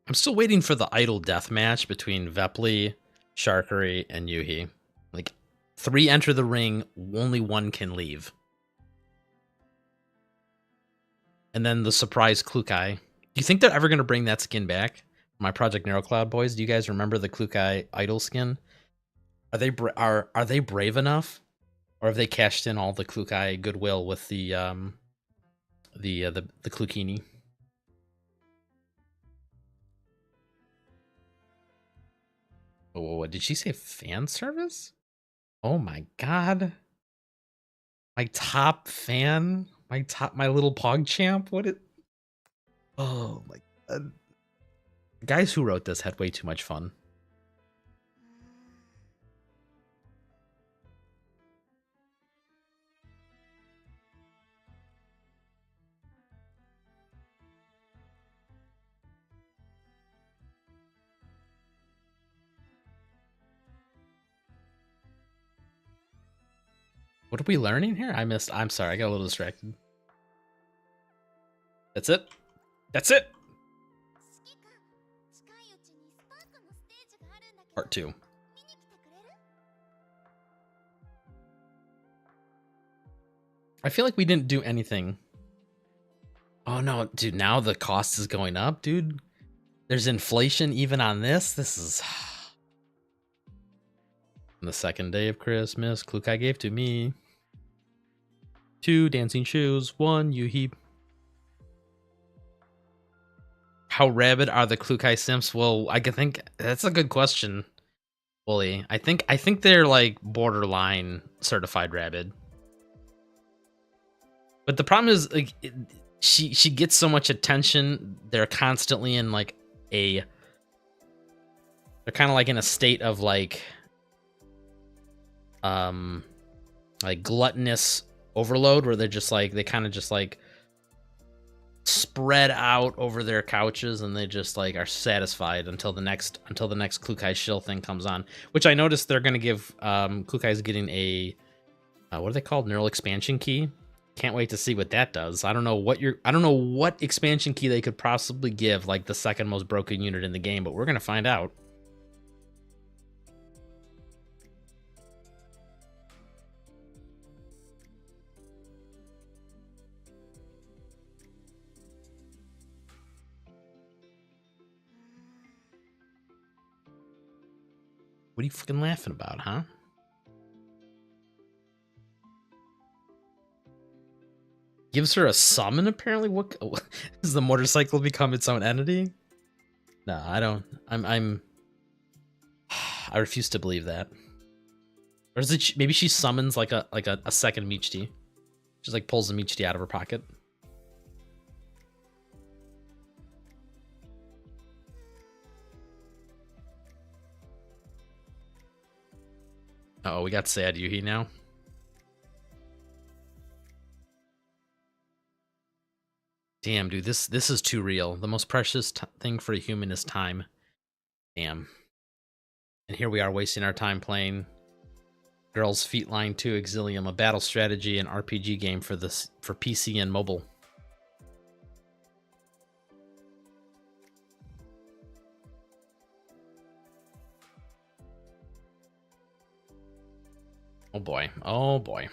I'm still waiting for the idol death match between Vepli, Sharkery, and Yuhi. Like, 3 enter the ring, only 1 can leave. And then the surprise Klukai. Do you think they're ever going to bring that skin back? My Project Narrow Cloud boys, do you guys remember the Klukai idol skin? Are they are they brave enough, or have they cashed in all the Klukai goodwill with the Klukini? Oh, did she say fan service? Oh my god. My top fan? My little pog champ? What it? Oh my god. The guys who wrote this had way too much fun. What are we learning here? I'm sorry, I got a little distracted. That's it? That's it! Part 2. I feel like we didn't do anything. Oh no, dude, now the cost is going up, dude. There's inflation even on this. This is... On the second day of Christmas, Klukai gave to me 2 dancing shoes, 1 Yuhi. How rabid are the Klukai simps? Well, I think that's a good question, Bully. I think they're like borderline certified rabid. But the problem is, like, she gets so much attention. They're constantly in like they're kind of like in a state of like gluttonous overload, where they're just like, they kind of just like spread out over their couches, and they just like are satisfied until the next Klukai shill thing comes on. Which I noticed they're gonna give Klukai's getting a what are they called? Neural expansion key. Can't wait to see what that does. I don't know what expansion key they could possibly give like the second most broken unit in the game, but we're gonna find out. What are you fucking laughing about, huh? Gives her a summon, apparently? What does the motorcycle become its own entity? No, I don't. I refuse to believe that. Or is it maybe she summons like a second Michti? Just like pulls the Michti out of her pocket. Oh, we got sad Yuhi now. Damn, dude, this is too real. The most precious thing for a human is time. Damn. And here we are wasting our time playing Girls Feet Line 2 Exilium, a battle strategy and RPG game for PC and mobile. Oh boy. Oh boy.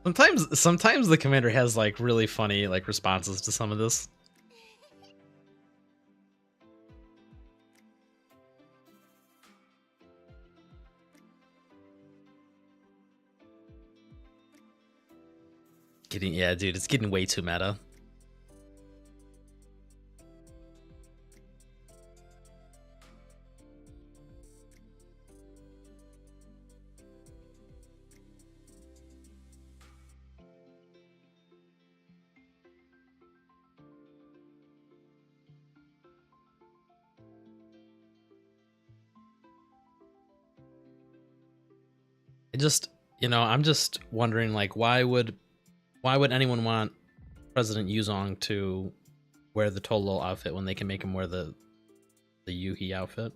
Sometimes the commander has like really funny like responses to some of this. Yeah, dude, it's getting way too meta. I'm just wondering, like, why would anyone want President Yuzong to wear the Tolo outfit when they can make him wear the Yuhi outfit?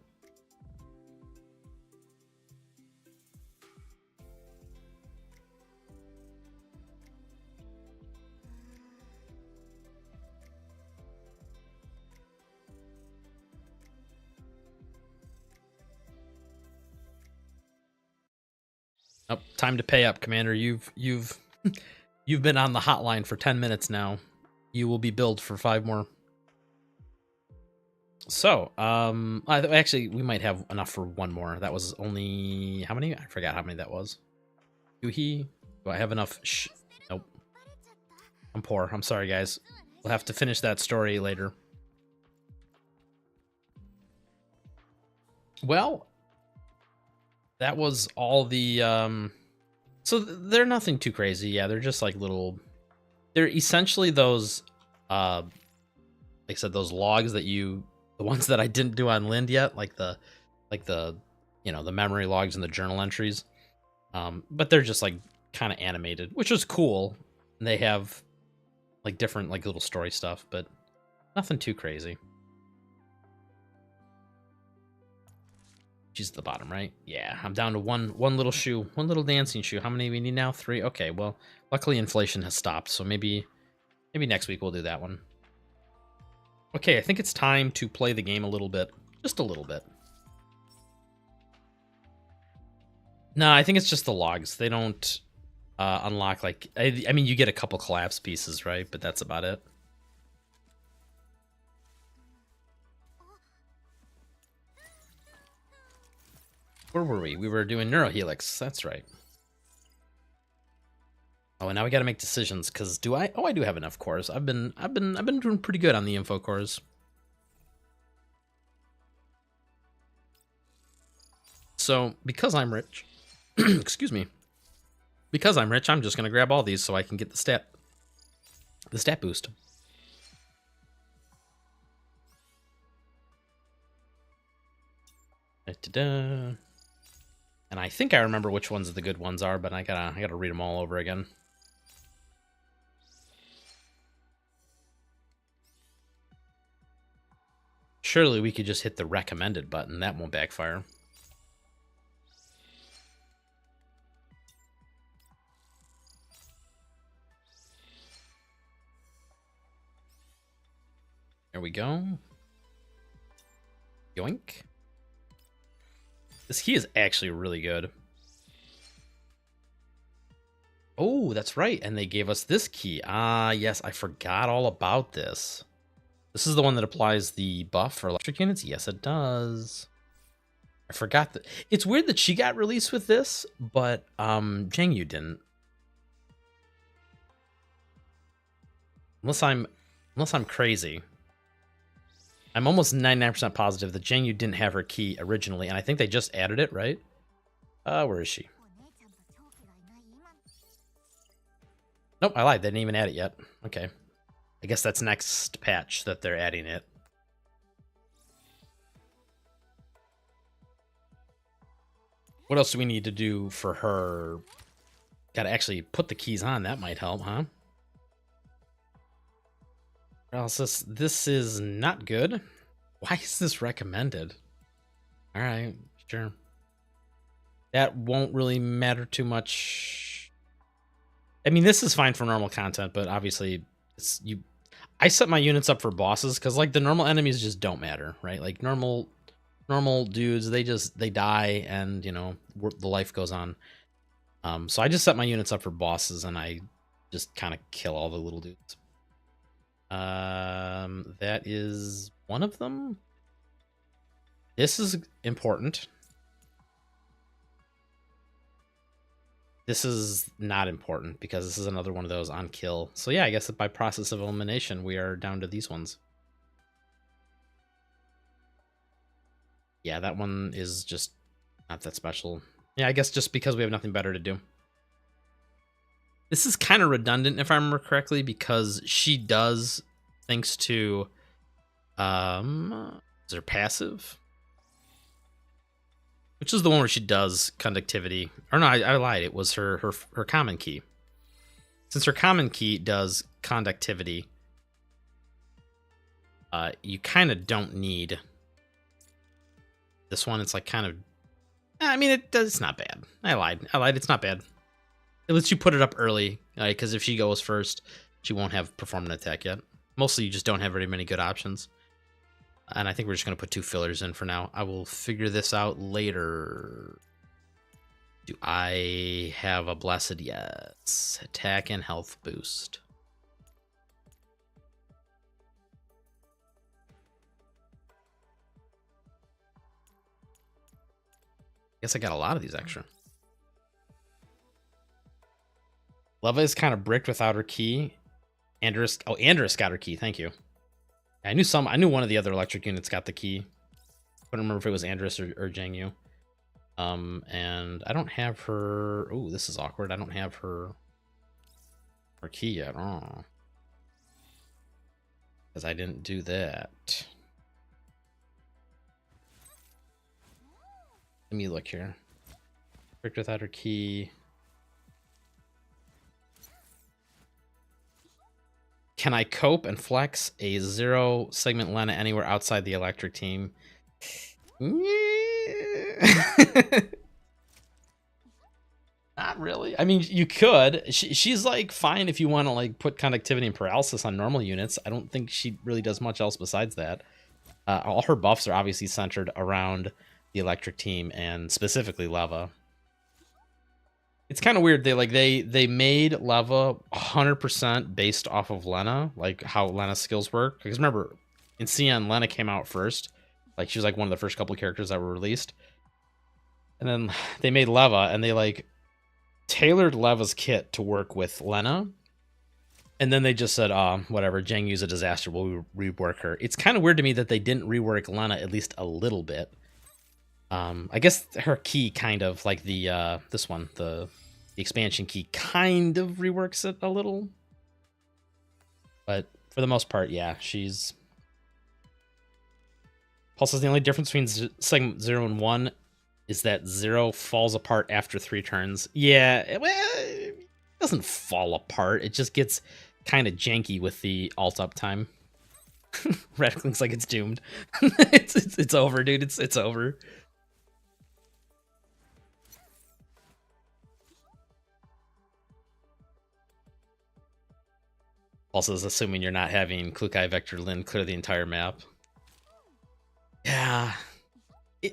Oh, time to pay up, Commander. You've been on the hotline for 10 minutes now. You will be billed for 5 more. So, actually, we might have enough for 1 more. That was only how many? I forgot how many that was. Do I have enough? Nope. I'm poor. I'm sorry, guys. We'll have to finish that story later. Well, that was all the so they're nothing too crazy. Yeah, they're just like they're essentially those like I said, those logs that the ones that I didn't do on Lind yet, like the the memory logs and the journal entries. But they're just like kind of animated, which is cool. And they have like different like little story stuff, but nothing too crazy. She's at the bottom, right? Yeah, I'm down to one little shoe, one little dancing shoe. How many we need now? 3. Okay, well, luckily inflation has stopped, so maybe next week we'll do that one. Okay, I think it's time to play the game a little bit, just a little bit. No, I think it's just the logs. They don't unlock like I mean, you get a couple collapse pieces, right? But that's about it. Where were we? We were doing Neurohelix. That's right. Oh, and now we got to make decisions because do I? Oh, I do have enough cores. I've been doing pretty good on the info cores. So because I'm rich, excuse me. Because I'm rich, I'm just gonna grab all these so I can get the stat boost. Da-da-da. And I think I remember which ones the good ones are, but I gotta read them all over again. Surely we could just hit the recommended button. That won't backfire. There we go. Yoink. This key is actually really good. Oh, that's right. And they gave us this key. Ah, yes, I forgot all about this. This is the one that applies the buff for electric units? Yes, it does. I forgot that. It's weird that she got released with this, but Jangyu didn't. Unless I'm crazy. I'm almost 99% positive that Jangyu didn't have her key originally, and I think they just added it, right? Where is she? Nope, I lied. They didn't even add it yet. Okay. I guess that's next patch that they're adding it. What else do we need to do for her? Gotta actually put the keys on. That might help, huh? Paralysis. This is not good. Why is this recommended? All right, sure. That won't really matter too much. I mean, this is fine for normal content, but obviously, I set my units up for bosses because, like, the normal enemies just don't matter, right? Like normal dudes, they die, and you know the life goes on. So I just set my units up for bosses, and I just kind of kill all the little dudes. That is one of them. This is important. This is not important because this is another one of those on kill. So yeah, I guess by process of elimination, we are down to these ones. Yeah, that one is just not that special. Yeah, I guess just because we have nothing better to do. This is kind of redundant, if I remember correctly, because she does, thanks to, is her passive? Which is the one where she does conductivity. Or no, I lied. It was her common key. Since her common key does conductivity, you kind of don't need this one. It's like kind of, I mean, it's not bad. I lied. It's not bad. It lets you put it up early, because if she goes first, she won't have perform an attack yet. Mostly you just don't have very many good options. And I think we're just going to put 2 fillers in for now. I will figure this out later. Do I have a blessed? Yes. Attack and health boost. Guess I got a lot of these extra. Leva is kind of bricked without her key. Andrus got her key. Thank you. I knew one of the other electric units got the key. Couldn't remember if it was Andrus or Jangyu. And I don't have her. Oh, this is awkward. I don't have her key yet. Oh, because I didn't do that. Let me look here. Bricked without her key. Can I cope and flex a 0 segment Lena anywhere outside the electric team? Not really. I mean, you could. She's like fine if you want to like put conductivity and paralysis on normal units. I don't think she really does much else besides that. All her buffs are obviously centered around the electric team and specifically Leva. It's kind of weird. They made Leva 100% based off of Lena, like how Lena's skills work. Because remember, in CN, Lena came out first. Like she was like one of the first couple of characters that were released. And then they made Leva, and they like tailored Leva's kit to work with Lena. And then they just said, whatever, Jang Yu's a disaster, we'll rework her. It's kind of weird to me that they didn't rework Lena at least a little bit. I guess her key kind of, like the, this one, the expansion key kind of reworks it a little. But for the most part, yeah, she's... Pulse is the only difference between segment 0 and 1 is that 0 falls apart after 3 turns. Yeah, well, it doesn't fall apart. It just gets kind of janky with the alt up time. Radicling's like it's doomed. it's over, dude. It's over. Also, is assuming you're not having Klukai Vector Lin clear the entire map. Yeah.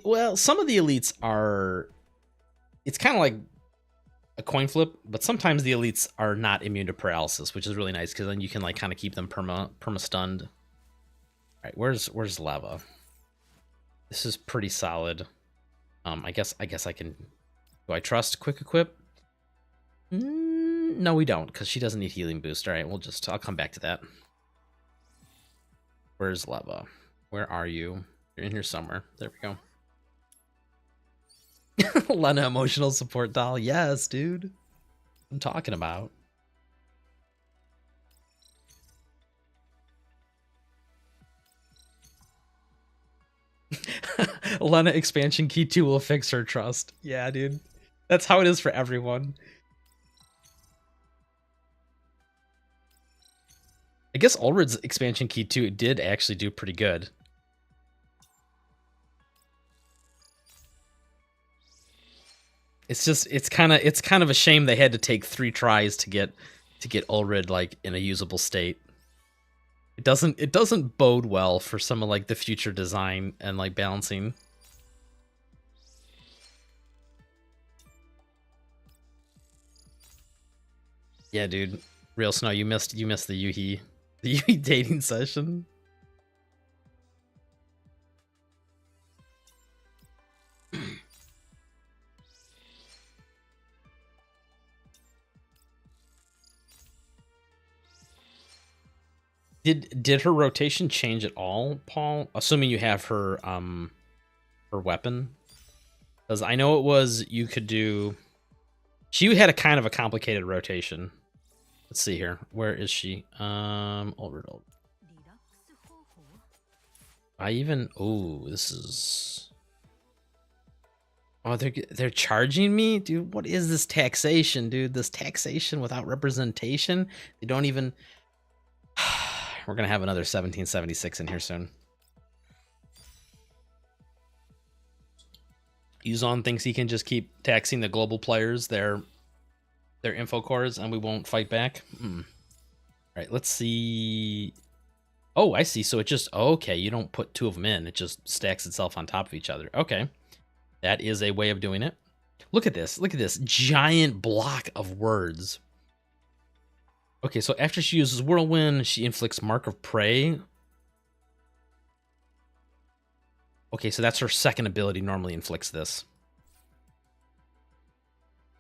Well, some of the elites are... It's kind of like a coin flip, but sometimes the elites are not immune to paralysis, which is really nice because then you can like kind of keep them perma stunned. All right, where's Leva? This is pretty solid. I guess I can... Do I trust quick equip? No, we don't, because she doesn't need healing boost. All right, I'll come back to that. Where's Leva? Where are you? You're in here somewhere. There we go. Lena emotional support doll. Yes, dude. I'm talking about. Lena expansion key 2 will fix her trust. Yeah, dude. That's how it is for everyone. I guess Ulrid's expansion key 2 did actually do pretty good. It's kind of a shame they had to take 3 tries to get Ulrid like in a usable state. It doesn't bode well for some of like the future design and like balancing. Yeah, dude. Real Snow, you missed the Yuhi dating session. Did her rotation change at all, Paul? Assuming you have her her weapon, because I know it was you could do. She had a kind of a complicated rotation. Let's see here. Where is she? Ulrid. This is. Oh, they're charging me, dude. What is this taxation, dude? This taxation without representation. They don't even. We're gonna have another 1776 in here soon. Yuzon thinks he can just keep taxing the global players, their info cores, and we won't fight back. All right, let's see. Oh, I see. So it just okay. You don't put 2 of them in; it just stacks itself on top of each other. Okay, that is a way of doing it. Look at this! Look at this giant block of words. Okay, so after she uses Whirlwind, she inflicts Mark of Prey. Okay, so that's her second ability, normally inflicts this.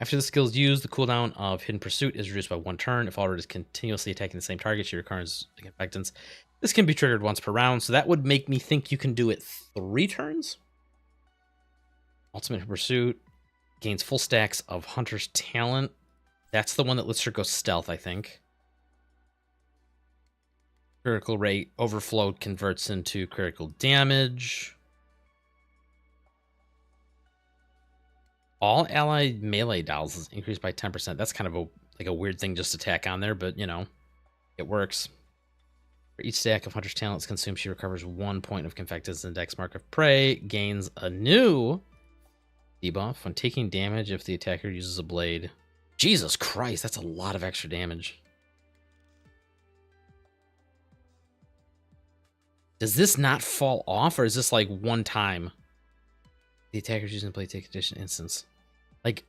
After the skill is used, the cooldown of Hidden Pursuit is reduced by 1 turn. If Ulrid is continuously attacking the same target, she requires infectance. This can be triggered once per round, so that would make me think you can do it 3 turns. Ultimate Hidden Pursuit gains full stacks of Hunter's Talent. That's the one that lets her go stealth, I think. Critical rate overflowed converts into critical damage. All allied melee dials is increased by 10%. That's kind of a weird thing just to tack on there, but you know, it works. For each stack of Hunter's talents consumed, she recovers 1 point of Confected's Index Mark of Prey, gains a new debuff when taking damage if the attacker uses a blade. Jesus Christ, that's a lot of extra damage. Does this not fall off, or is this like one time? The attacker's using blade take addition instance. Like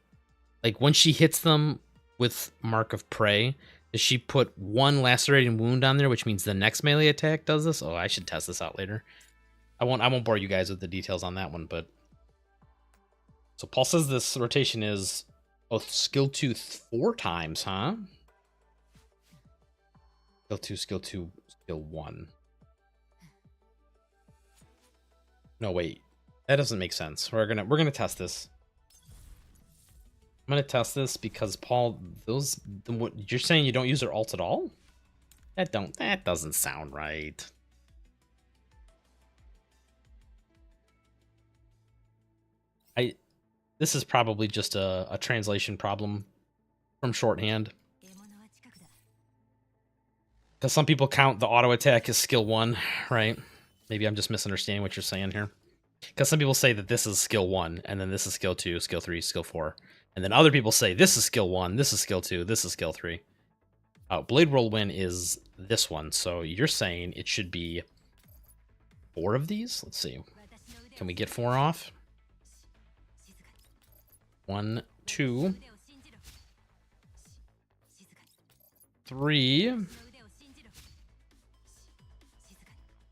when she hits them with Mark of Prey, does she put 1 lacerating wound on there, which means the next melee attack does this? Oh, I should test this out later. I won't bore you guys with the details on that one, but so Paul says this rotation is skill 2 4 times, huh? Skill 2, skill 1. No, wait. That doesn't make sense. We're gonna test this. I'm gonna test this because Paul, what you're saying you don't use her ult at all? That doesn't sound right. This is probably just a translation problem from shorthand. Because some people count the auto attack as skill 1, right? Maybe I'm just misunderstanding what you're saying here. Because some people say that this is skill 1, and then this is skill 2, skill 3, skill 4. And then other people say this is skill 1, this is skill 2, this is skill 3. Blade Whirlwind is this one, so you're saying it should be 4 of these? Let's see. Can we get 4 off? 1, 2, 3.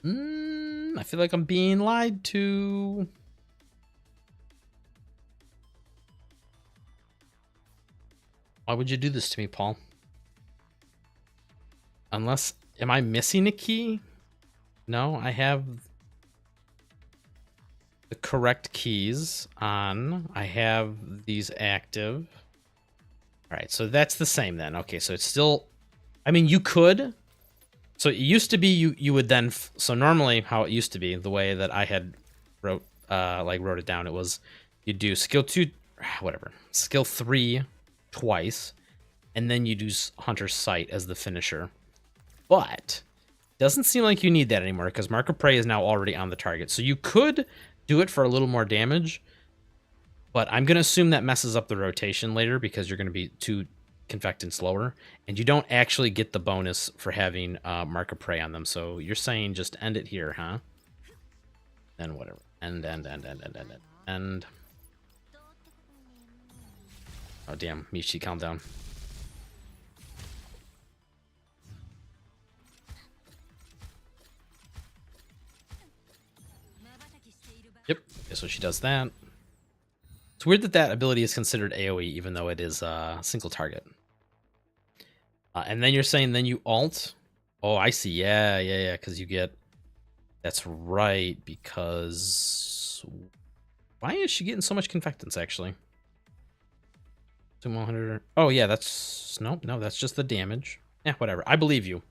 I feel like I'm being lied to. Why would you do this to me, Paul? Unless, am I missing a key? No, I have the correct keys on. I have these active. All right, so that's the same then. Okay, so it's still, I mean, you could. So it used to be you would then, so normally how it used to be, the way that I had wrote it down, it was you'd do skill 2, whatever, skill 3 twice, and then you do Hunter's Sight as the finisher. But doesn't seem like you need that anymore because Mark of Prey is now already on the target. So you could do it for a little more damage, but I'm going to assume that messes up the rotation later because you're going to be too confecting slower, and you don't actually get the bonus for having Mark of Prey on them. So you're saying just end it here, huh? And whatever. End. Oh, damn. Michi, calm down. Yep. Okay, so she does that. It's weird that that ability is considered AoE, even though it is a single target. And then you're saying then you ult. Oh, I see. Yeah. Because you get. That's right. Because why is she getting so much confectants? Actually, 200. Oh yeah, that's no. That's just the damage. Yeah, whatever. I believe you.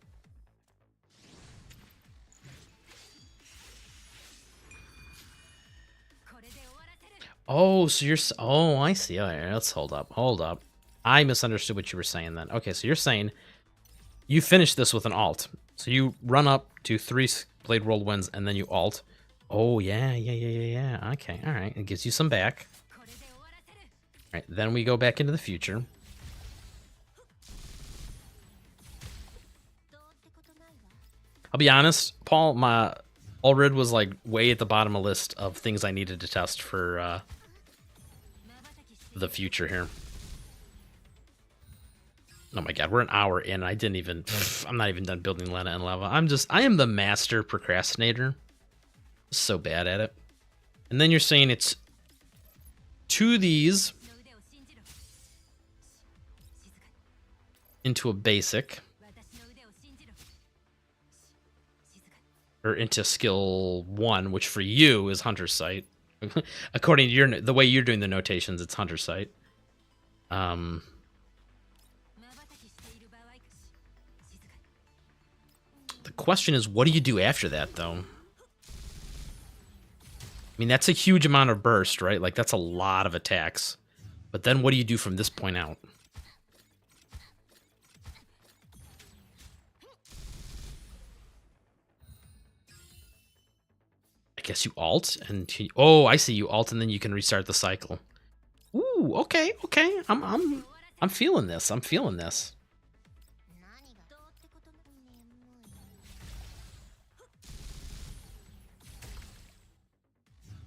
Oh, so you're. Oh, I see. All right, let's hold up. I misunderstood what you were saying then. Okay, so you're saying you finish this with an alt. So you run up to 3 Blade Whirlwinds and then you alt. Oh, yeah. Okay, all right. It gives you some back. All right, then we go back into the future. I'll be honest, Paul, my Ulrid was like way at the bottom of the list of things I needed to test for the future here. Oh my god, we're an hour in. I didn't even. I'm not even done building Lena and Lava. I am the master procrastinator. So bad at it. And then you're saying it's 2 of these into a basic. Or into skill 1, which for you is Hunter's Sight. According to the way you're doing the notations, it's Hunter's Sight. The question is, what do you do after that, though? I mean, that's a huge amount of burst, right? Like, that's a lot of attacks. But then what do you do from this point out? guess you alt and oh, I see, you alt and then you can restart the cycle. Ooh, okay, okay. I'm feeling this. I'm feeling this.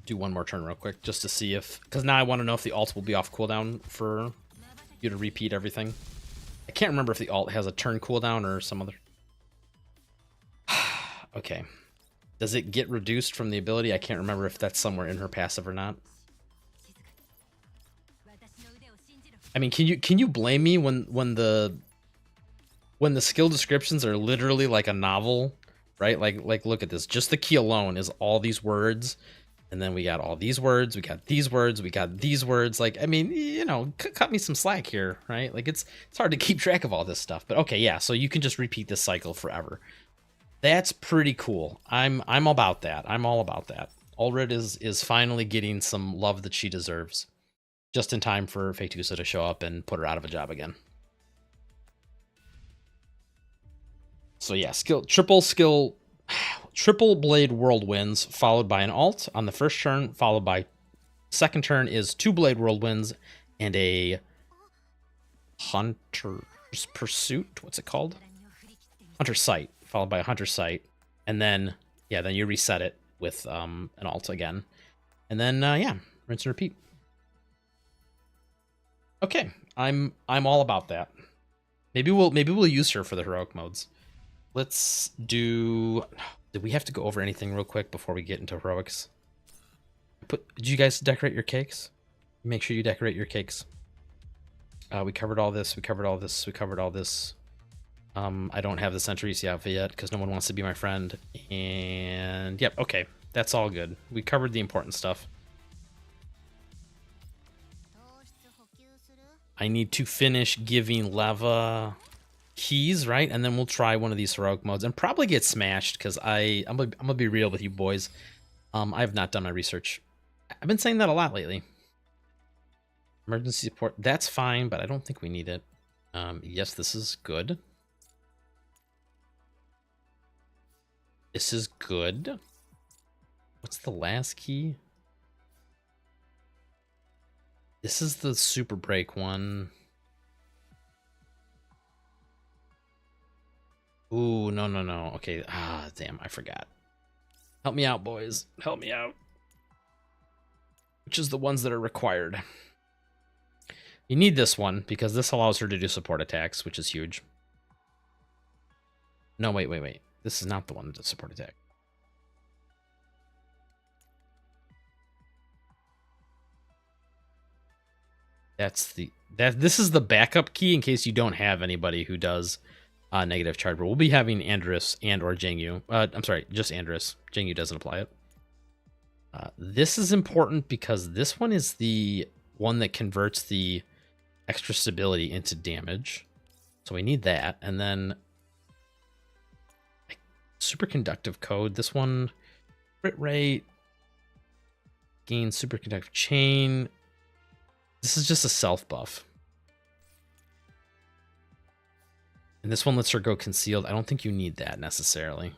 Do one more turn real quick just to see if, because now I want to know if the alt will be off cooldown for you to repeat everything. I can't remember if the alt has a turn cooldown or some other. Okay. Does it get reduced from the ability? I can't remember if that's somewhere in her passive or not. I mean, can you blame me when the skill descriptions are literally like a novel, right? Like look at this. Just the key alone is all these words, and then we got all these words, we got these words, we got these words. Like, I mean, you know, cut me some slack here, right? Like it's hard to keep track of all this stuff. But okay, yeah. So you can just repeat this cycle forever. That's pretty cool. I'm about that. I'm all about that. Ulrid is finally getting some love that she deserves. Just in time for Fetusa to show up and put her out of a job again. So yeah, triple blade whirlwinds followed by an alt on the first turn, followed by second turn is 2 blade whirlwinds and a hunter's pursuit. What's it called? Hunter's sight, followed by a hunter's sight, and then yeah, then you reset it with an alt again, and then yeah, rinse and repeat. Okay, I'm all about that. Maybe we'll use her for the heroic modes. Let's do. Did we have to go over anything real quick before we get into heroics? Did you guys decorate your cakes? Make sure you decorate your cakes. We covered all this. We covered all this. We covered all this. I don't have the Centurice outfit yet because no one wants to be my friend. And yep, okay, that's all good. We covered the important stuff. I need to finish giving Leva keys, right? And then we'll try one of these heroic modes and probably get smashed because I'm gonna be real with you boys. I have not done my research. I've been saying that a lot lately. Emergency support, that's fine, but I don't think we need it. Yes, this is good. This is good. What's the last key? This is the super break one. Ooh, no. Okay, damn, I forgot. Help me out, boys. Help me out. Which is the ones that are required. You need this one because this allows her to do support attacks, which is huge. No, wait. This is not the one to support attack. This is the backup key in case you don't have anybody who does negative charge. We'll be having Andrus and or Jingyu. I'm sorry, just Andrus. Jingyu doesn't apply it. This is important because this one is the one that converts the extra stability into damage. So we need that. And then superconductive code. This one, crit rate, gain superconductive chain. This is just a self buff. And this one lets her go concealed. I don't think you need that necessarily.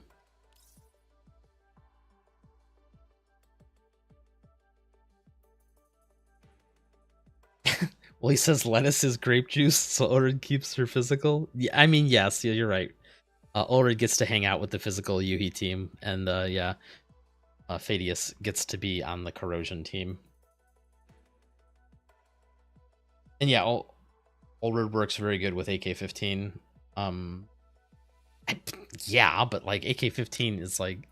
Well, he says lettuce is grape juice, so Ulrid keeps her physical. Yeah, I mean, yes, you're right. Ulrid gets to hang out with the physical Yuhi team, and yeah, Fadius gets to be on the corrosion team. And yeah, Ulrid works very good with AK-15. Yeah, but like AK-15 is like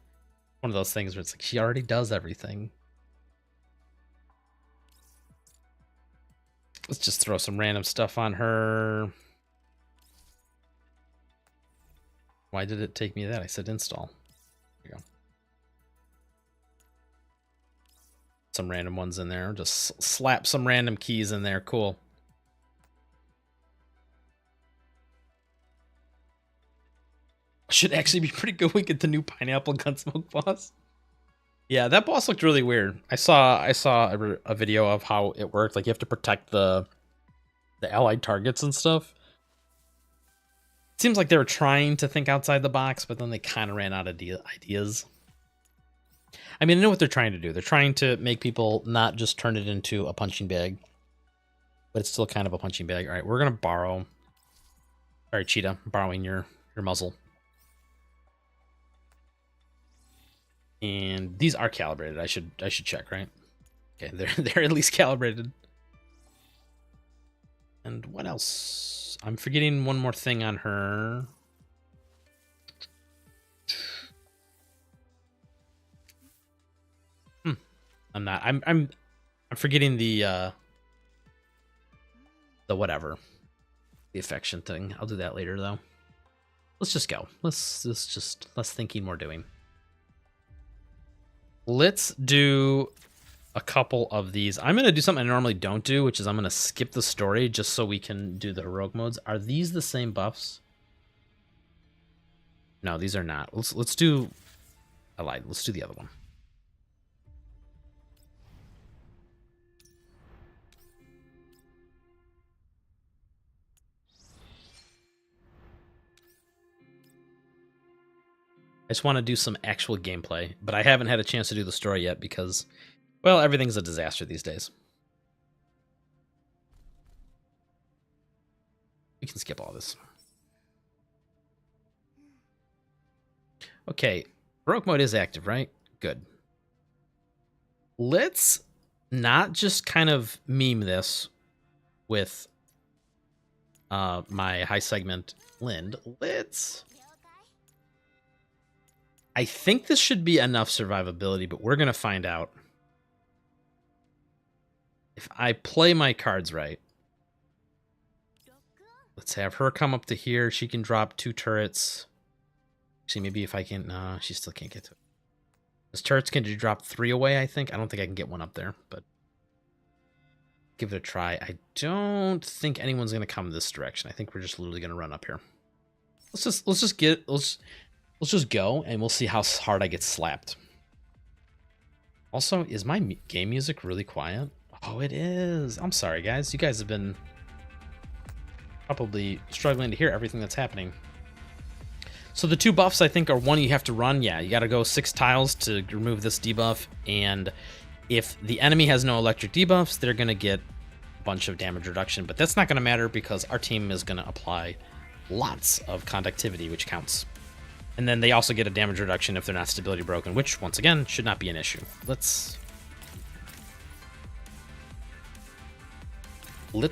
one of those things where it's like she already does everything. Let's just throw some random stuff on her. Why did it take me that? I said install. There we go. Some random ones in there. Just slap some random keys in there. Cool. Should actually be pretty good. We get the new pineapple gunsmoke boss. Yeah, that boss looked really weird. I saw a video of how it worked. Like you have to protect the allied targets and stuff. It seems like they were trying to think outside the box, but then they kind of ran out of ideas. I mean, I know what they're trying to do. They're trying to make people not just turn it into a punching bag, but it's still kind of a punching bag. All right, we're gonna borrow. Sorry, Cheetah, borrowing your muzzle. And these are calibrated. I should check, right? Okay, they're at least calibrated. And what else? I'm forgetting one more thing on her. I'm not. I'm forgetting the whatever. The affection thing. I'll do that later though. Let's just go. Let's just less thinking, more doing. Let's do a couple of these. I'm gonna do something I normally don't do, which is I'm gonna skip the story just so we can do the heroic modes. Are these the same buffs? No, these are not. Let's do. I lied. Let's do the other one. I just want to do some actual gameplay, but I haven't had a chance to do the story yet because, well, everything's a disaster these days. We can skip all this. Okay, heroic mode is active, right? Good. Let's not just kind of meme this with my high segment Lind. I think this should be enough survivability, but we're going to find out. If I play my cards right. Let's have her come up to here. She can drop 2 turrets. Actually, maybe if I can... No, she still can't get to it. Those turrets can drop 3 away, I think. I don't think I can get one up there, but... give it a try. I don't think anyone's going to come this direction. I think we're just literally going to run up here. Let's just go, and we'll see how hard I get slapped. Also, is my game music really quiet? Oh, it is. I'm sorry, guys. You guys have been probably struggling to hear everything that's happening. So the 2 buffs, I think, are one you have to run. Yeah, you got to go 6 tiles to remove this debuff, and if the enemy has no electric debuffs, they're going to get a bunch of damage reduction, but that's not going to matter because our team is going to apply lots of conductivity, which counts. And then they also get a damage reduction if they're not stability broken, which, once again, should not be an issue. Let's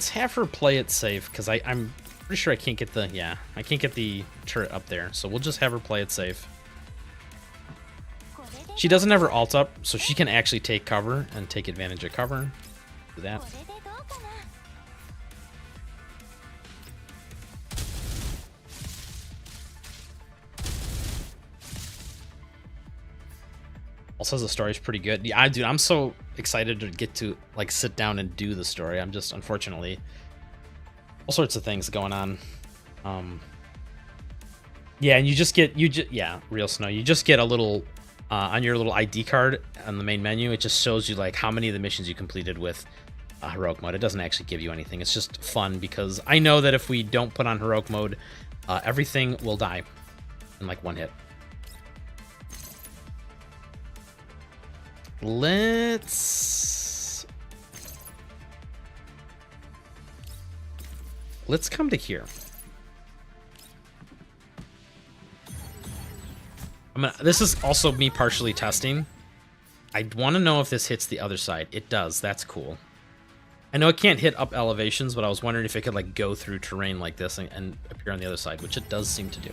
have her play it safe, because I'm pretty sure I can't get the... Yeah, I can't get the turret up there, so we'll just have her play it safe. She doesn't have her ult up, so she can actually take cover and take advantage of cover. Do that. Also, the story's pretty good. Yeah, dude, I'm so excited to get to like sit down and do the story. I'm just, unfortunately, all sorts of things going on. Yeah, and yeah, real snow. You just get a little on your little ID card on the main menu. It just shows you like how many of the missions you completed with heroic mode. It doesn't actually give you anything. It's just fun because I know that if we don't put on heroic mode, everything will die in like 1 hit. Let's come to here. This is also me partially testing. I want to know if this hits the other side. It does. That's cool. I know it can't hit up elevations, but I was wondering if it could like go through terrain like this and appear on the other side, which it does seem to do.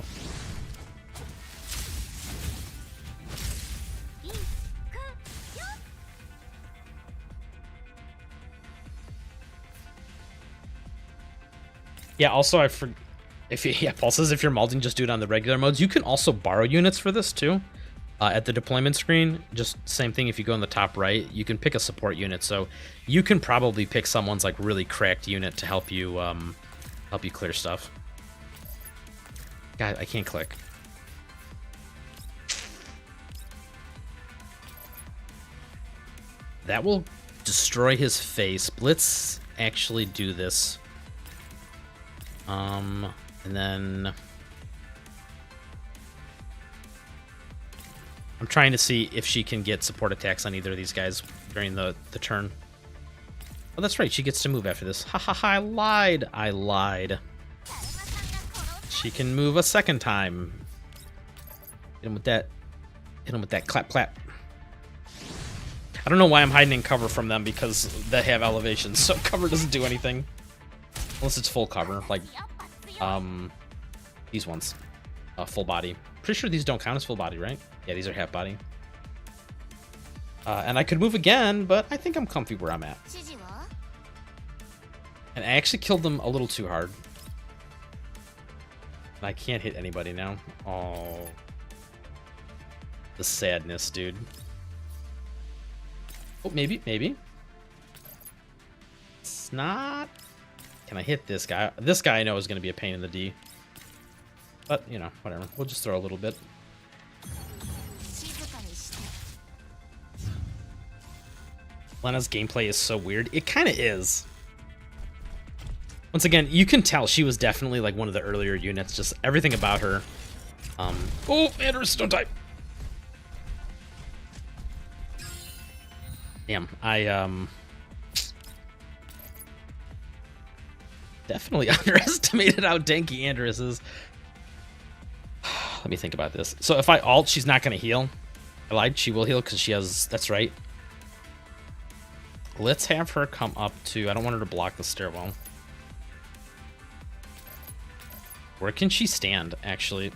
Yeah, also Paul says if you're malding, just do it on the regular modes. You can also borrow units for this too. At the deployment screen, just same thing. If you go in the top right, you can pick a support unit. So you can probably pick someone's like really cracked unit to help you clear stuff. God, I can't click. That will destroy his face. Let's actually do this. And then I'm trying to see if she can get support attacks on either of these guys during the turn. Oh, that's right. She gets to move after this. Ha ha ha, I lied. I lied. She can move a second time. Hit him with that. Hit him with that clap clap. I don't know why I'm hiding in cover from them because they have elevations, so cover doesn't do anything. Unless it's full cover, like these ones. Full body. Pretty sure these don't count as full body, right? Yeah, these are half body. And I could move again, but I think I'm comfy where I'm at. And I actually killed them a little too hard. And I can't hit anybody now. Oh. The sadness, dude. Oh, maybe, maybe. It's not. Can I hit this guy? This guy I know is going to be a pain in the D. But, you know, whatever. We'll just throw a little bit. Lena's gameplay is so weird. It kind of is. Once again, you can tell she was definitely like one of the earlier units. Just everything about her. Oh, Andrews, don't die. Damn, I definitely underestimated how tanky Andrus is. Let me think about this. So if I ult, she's not going to heal. I lied, she will heal because she has... That's right. Let's have her come up to... I don't want her to block the stairwell. Where can she stand, actually?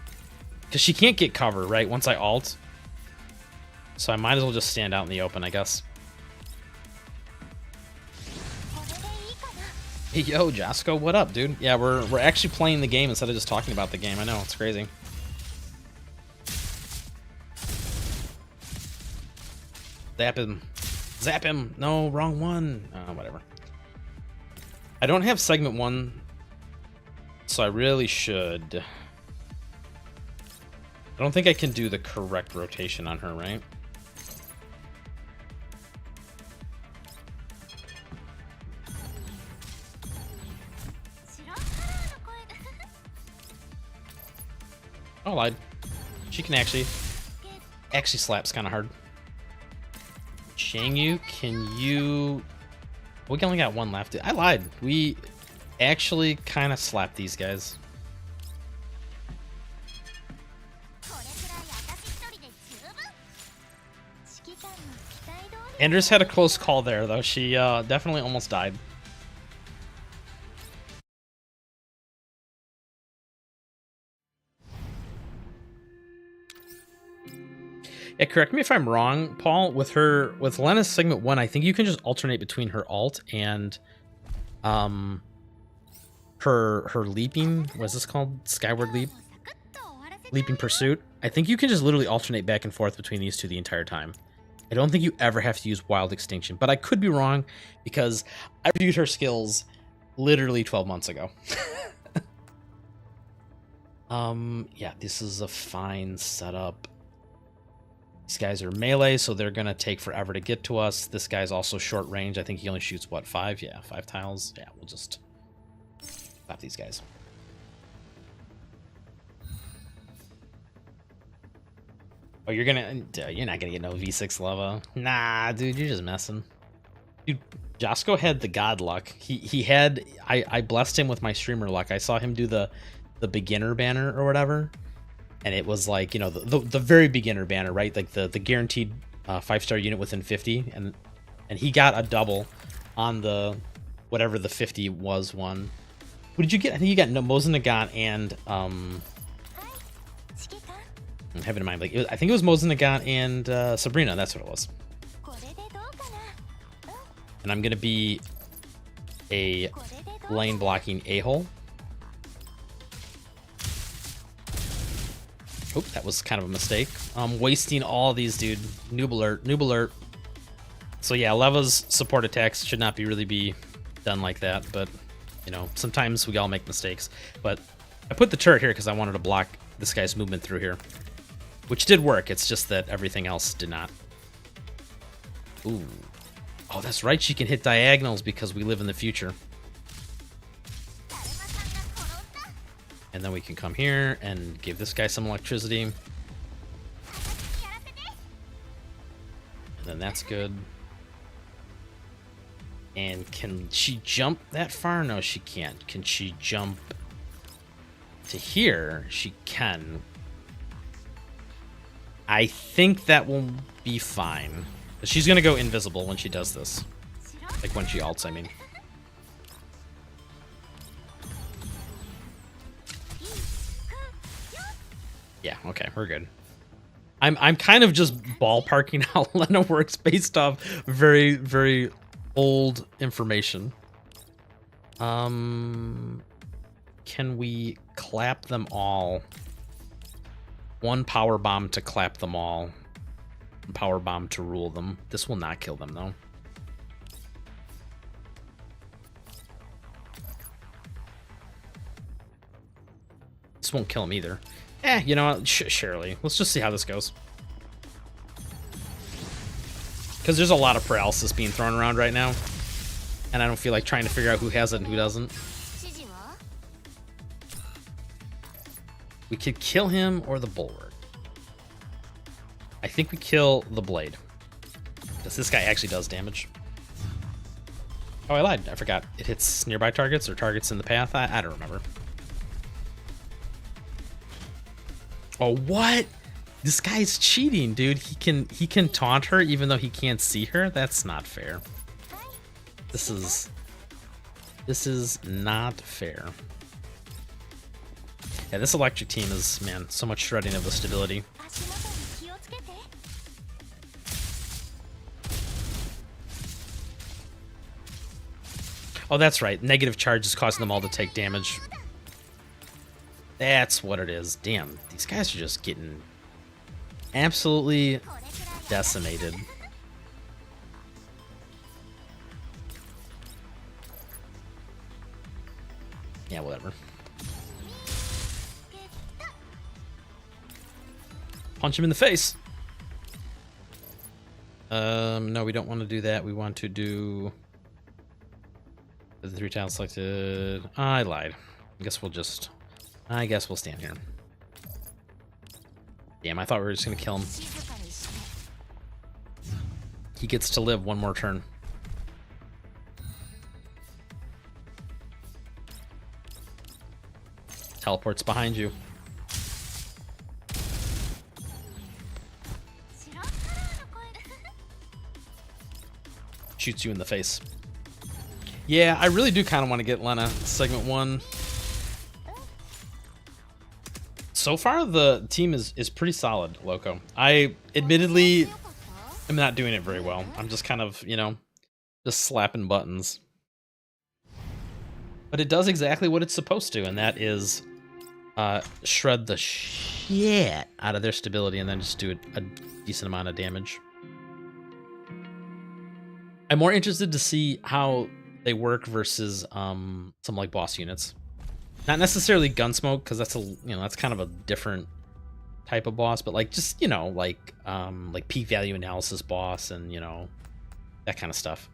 Because she can't get cover, right? Once I ult. So I might as well just stand out in the open, I guess. Hey, yo, Josco, what up, dude? Yeah, we're actually playing the game instead of just talking about the game. I know, it's crazy. Zap him. Zap him. No, wrong one. Whatever. I don't have segment 1, so I really should. I don't think I can do the correct rotation on her, right? Oh, I lied. She can actually slaps kind of hard. Shangyu, can you... We only got one left. I lied. We actually kind of slapped these guys. Andrus had a close call there, though. She definitely almost died. Yeah, correct me if I'm wrong, Paul. With Lena's segment 1, I think you can just alternate between her ult and her leaping. What's this called? Skyward leap? Leaping pursuit. I think you can just literally alternate back and forth between these two the entire time. I don't think you ever have to use Wild Extinction, but I could be wrong because I reviewed her skills literally 12 months ago. Yeah, this is a fine setup. These guys are melee, so they're going to take forever to get to us. This guy's also short range. I think he only shoots, what, 5? Yeah, 5 tiles. Yeah, we'll just stop these guys. Oh, you're not gonna get no V6 lava. Nah, dude, you're just messing. Dude, Josco had the god luck. He had... I blessed him with my streamer luck. I saw him do the beginner banner or whatever. And it was like, you know, the very beginner banner, right? Like the guaranteed 5-star unit within 50, and he got a double on the whatever the 50 was one. What did you get? I think you got Mosin Nagant and have it in mind. Like I think it was Mosin Nagant and Sabrina. That's what it was. And I'm gonna be a lane blocking a-hole. Oop, that was kind of a mistake. I'm wasting all these, dude. Noob alert, noob alert. So yeah, Leva's support attacks should not really be done like that, but you know, sometimes we all make mistakes. But I put the turret here because I wanted to block this guy's movement through here, which did work. It's just that everything else did not. Ooh. Oh, that's right. She can hit diagonals because we live in the future. And then we can come here and give this guy some electricity. then that's good. And can she jump that far? No, she can't. Can she jump to here? She can. I think that will be fine. She's gonna go invisible when she does this. Like when she ults, I mean. Yeah, okay, we're good. I'm kind of just ballparking how Lena works based off very, very old information. Can we clap them all? One power bomb to clap them all. One power bomb to rule them. This will not kill them though. This won't kill him either. You know what? Surely. Let's just see how this goes. Because there's a lot of paralysis being thrown around right now. And I don't feel like trying to figure out who has it and who doesn't. We could kill him or the bulwark. I think we kill the blade. Because this guy actually does damage. Oh, I lied. I forgot. It hits nearby targets or targets in the path. I don't remember. Oh, what? This guy's cheating, dude. He can taunt her even though he can't see her. That's not fair. This is not fair. Yeah, this electric team is, man, so much shredding of the stability. Oh, that's right. Negative charge is causing them all to take damage. That's what it is. Damn, these guys are just getting absolutely decimated. Yeah, whatever. Punch him in the face. No, we don't want to do that. We want to do the 3 tiles selected. I lied. I guess we'll stand here. Damn, I thought we were just gonna kill him. He gets to live one more turn. Teleports behind you. Shoots you in the face. Yeah, I really do kind of want to get Lena segment 1. So far, the team is pretty solid, Loco. I admittedly am not doing it very well. I'm just kind of, you know, just slapping buttons. But it does exactly what it's supposed to, and that is shred the shit out of their stability and then just do a decent amount of damage. I'm more interested to see how they work versus some like boss units. Not necessarily Gunsmoke, because that's that's kind of a different type of boss, but like just, you know, like peak value analysis boss and, you know, that kind of stuff.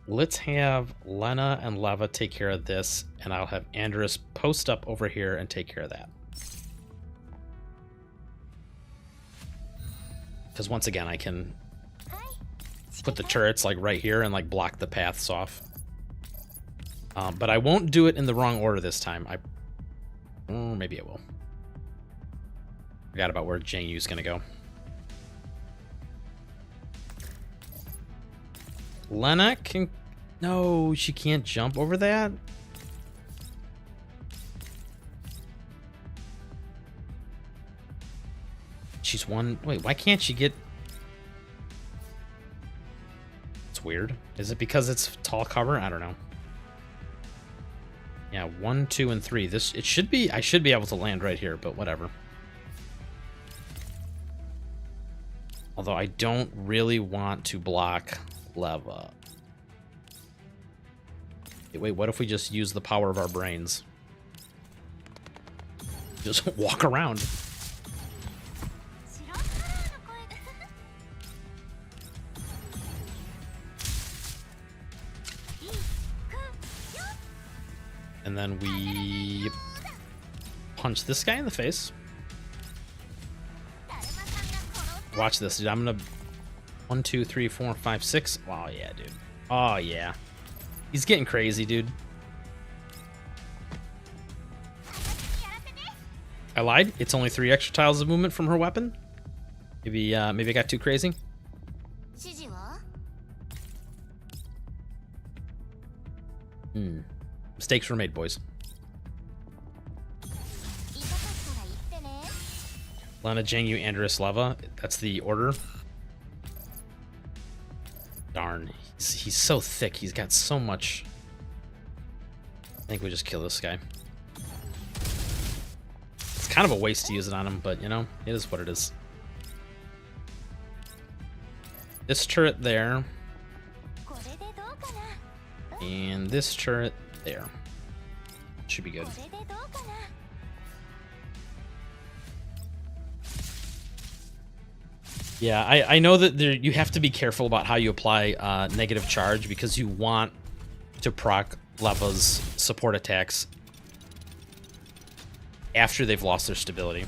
Let's have Lena and Lava take care of this, and I'll have Andrus post up over here and take care of that. Because once again, I can put the turrets like right here and like block the paths off. But I won't do it in the wrong order this time. Maybe I will. Forgot about where Jang Yu's gonna go. Lena can... No, she can't jump over that? She's one... Wait, why can't she get... It's weird. Is it because it's tall cover? I don't know. Yeah, 1, 2, and 3. This... It should be... I should be able to land right here, but whatever. Although I don't really want to block Lava. Wait, what if we just use the power of our brains? Just walk around. And then we punch this guy in the face. Watch this, dude. I'm gonna 1, 2, 3, 4, 5, 6. Wow, yeah, dude. Oh yeah, he's getting crazy, dude. I lied. It's only 3 extra tiles of movement from her weapon. Maybe I got too crazy. Mistakes were made, boys. Lana, Jangyu, Andrus, Leva. That's the order. Darn. He's so thick. He's got so much. I think we just kill this guy. It's kind of a waste to use it on him, but, you know, it is what it is. This turret there. And this turret there. Should be good. Yeah, I know that you have to be careful about how you apply negative charge because you want to proc Leva's support attacks after they've lost their stability.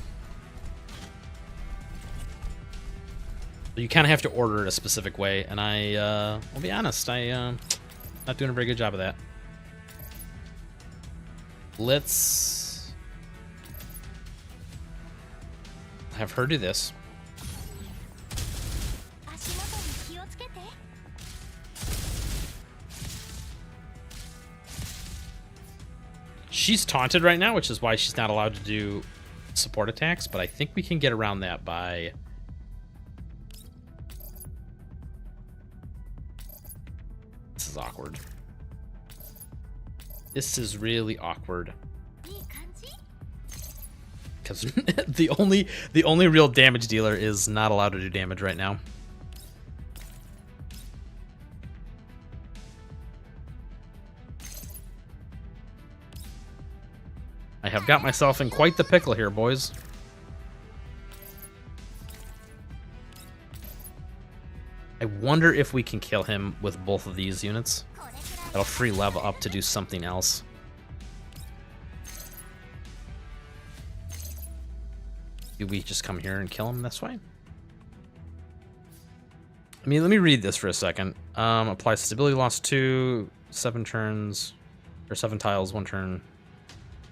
You kind of have to order it a specific way, and I'll be honest, not doing a very good job of that. Let's have her do this. She's taunted right now, which is why she's not allowed to do support attacks, but I think we can get around that by... This is awkward. This is really awkward. Because the only real damage dealer is not allowed to do damage right now. I have got myself in quite the pickle here, boys. I wonder if we can kill him with both of these units. That'll free Leva up to do something else. Do we just come here and kill him this way? I mean, let me read this for a second. Apply stability loss 2, 7 turns, or 7 tiles, 1 turn.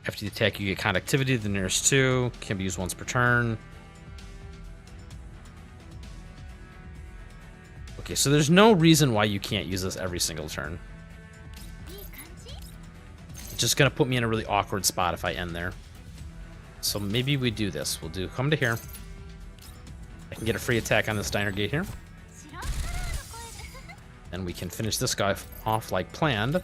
After the attack, you get conductivity to the nearest 2. Can be used once per turn. Okay, so there's no reason why you can't use this every single turn. It's just gonna put me in a really awkward spot if I end there. So maybe we do this. We'll do come to here. I can get a free attack on this diner gate here. And we can finish this guy off like planned.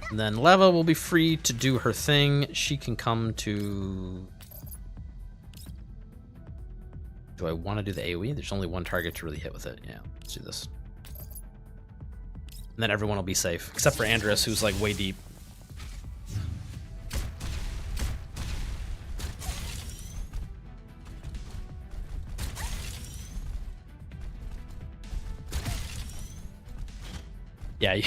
And then Leva will be free to do her thing. She can come to... Do I want to do the AoE? There's only one target to really hit with it. Yeah, let's do this. And then everyone will be safe. Except for Andrus, who's like way deep. Yeah,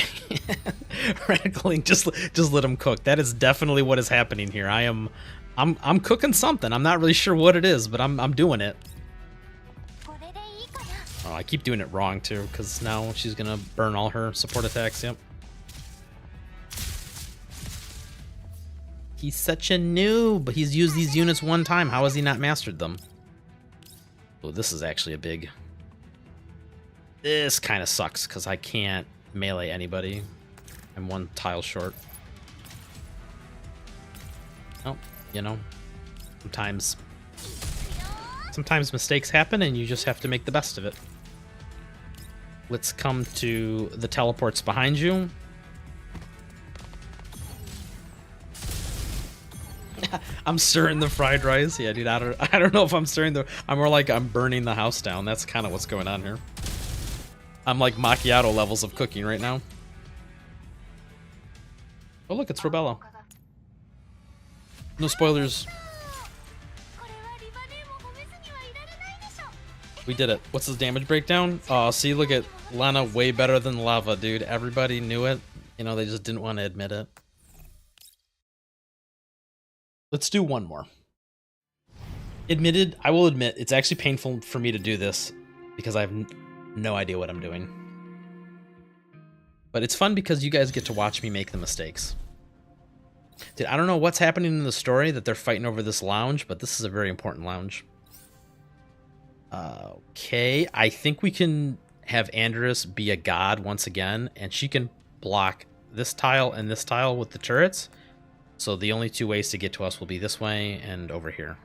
Radical just let him cook. That is definitely what is happening here. I'm cooking something. I'm not really sure what it is, but I'm doing it. Oh, I keep doing it wrong too, because now she's gonna burn all her support attacks. Yep. He's such a noob. He's used these units one time. How has he not mastered them? Oh, this is actually a big... This kind of sucks, because I can't melee anybody. I'm 1 tile short. Oh, you know, sometimes mistakes happen and you just have to make the best of it. Let's come to the teleports behind you. I'm stirring the fried rice. Yeah, dude, I don't know if I'm stirring the... I'm more like I'm burning the house down. That's kind of what's going on here. I'm like macchiato levels of cooking right now. Oh look, it's Robello. No spoilers. We did it. What's his damage breakdown? Oh, see, look at Lana, way better than Lava, dude. Everybody knew it. You know, they just didn't want to admit it. Let's do one more. I will admit, it's actually painful for me to do this because I have no idea what I'm doing. But it's fun because you guys get to watch me make the mistakes. Dude, I don't know what's happening in the story that they're fighting over this lounge, but this is a very important lounge. Okay, I think we can have Andrus be a god once again, and she can block this tile and this tile with the turrets. So the only two ways to get to us will be this way and over here.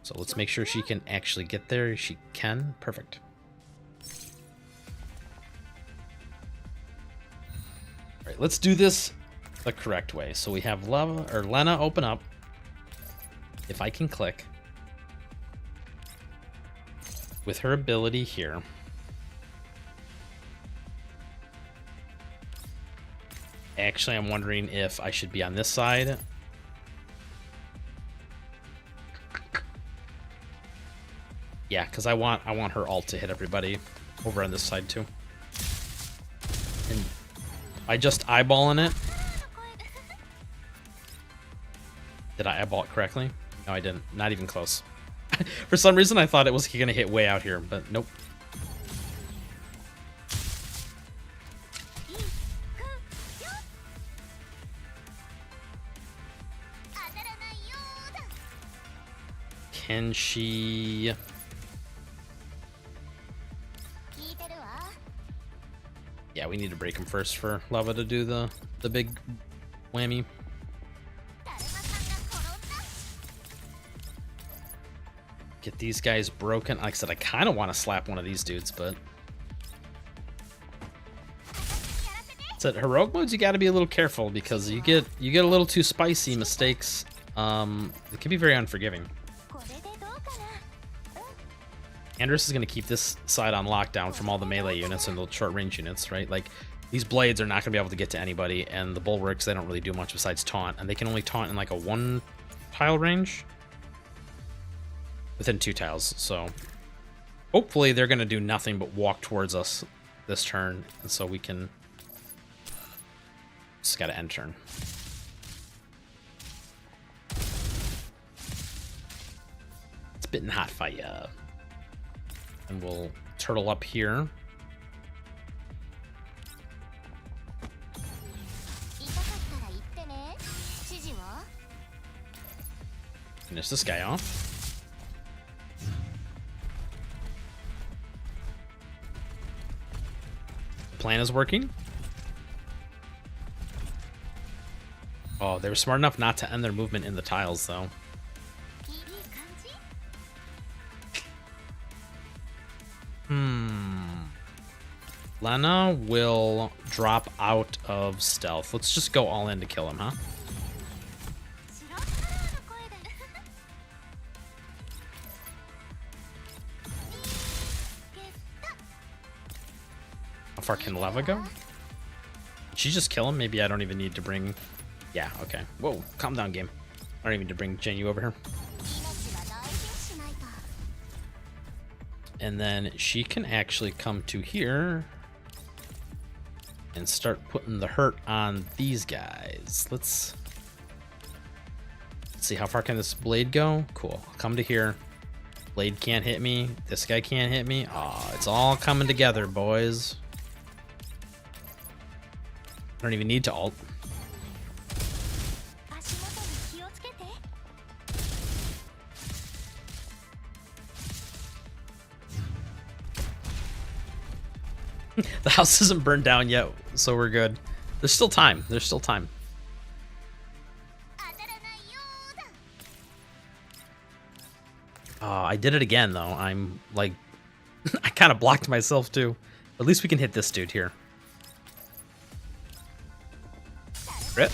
So let's make sure she can actually get there. She can. Perfect. All right, let's do this the correct way. So we have Lena open up. If I can click with her ability here. Actually, I'm wondering if I should be on this side. Yeah, because I want her ult to hit everybody over on this side too. And by just eyeballing it. Did I eyeball it correctly? No, I didn't. Not even close. For some reason, I thought it was going to hit way out here, but nope. Can she... Yeah, we need to break him first for Lava to do the big whammy. Get these guys broken. Like I said, I kind of want to slap one of these dudes, but... It's at heroic modes, you got to be a little careful because you get a little too spicy mistakes. It can be very unforgiving. Andrus is going to keep this side on lockdown from all the melee units and the short range units, right? Like, these blades are not going to be able to get to anybody, and the bulwarks, they don't really do much besides taunt, and they can only taunt in like a 1 tile range within 2 tiles. So hopefully they're going to do nothing but walk towards us this turn, and so we can just got to end turn. It's bitten hot fire. And we'll turtle up here. Finish this guy off. The plan is working. Oh, they were smart enough not to end their movement in the tiles, though. Lena will drop out of stealth. Let's just go all in to kill him, huh? How far can Lava go? Did she just kill him? Maybe I don't even need to bring... Yeah, okay. Whoa, calm down, game. I don't even need to bring Jinyu over here. And then she can actually come to here and start putting the hurt on these guys. Let's see, how far can this blade go? Cool. Come to here. Blade can't hit me. This guy can't hit me. Oh, it's all coming together, boys. I don't even need to ult. The house isn't burned down yet, so we're good. There's still time. There's still time. I did it again, though. I'm, like... I kind of blocked myself, too. At least we can hit this dude here. Rip.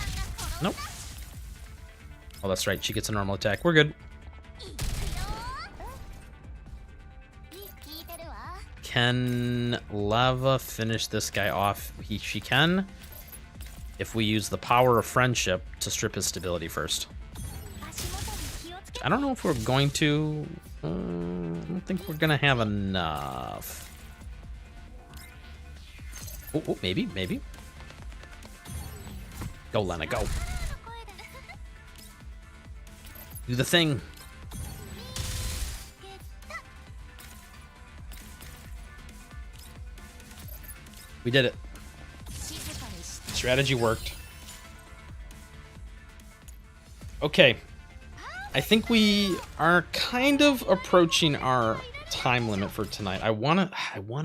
Nope. Oh, that's right. She gets a normal attack. We're good. Can Lava finish this guy off? She can, if we use the power of friendship to strip his stability first. I don't know if we're going to. I don't think we're gonna have enough. Oh, maybe. Go, Lena, go. Do the thing. We did it. Strategy worked. Okay. I think we are kind of approaching our time limit for tonight. I wanna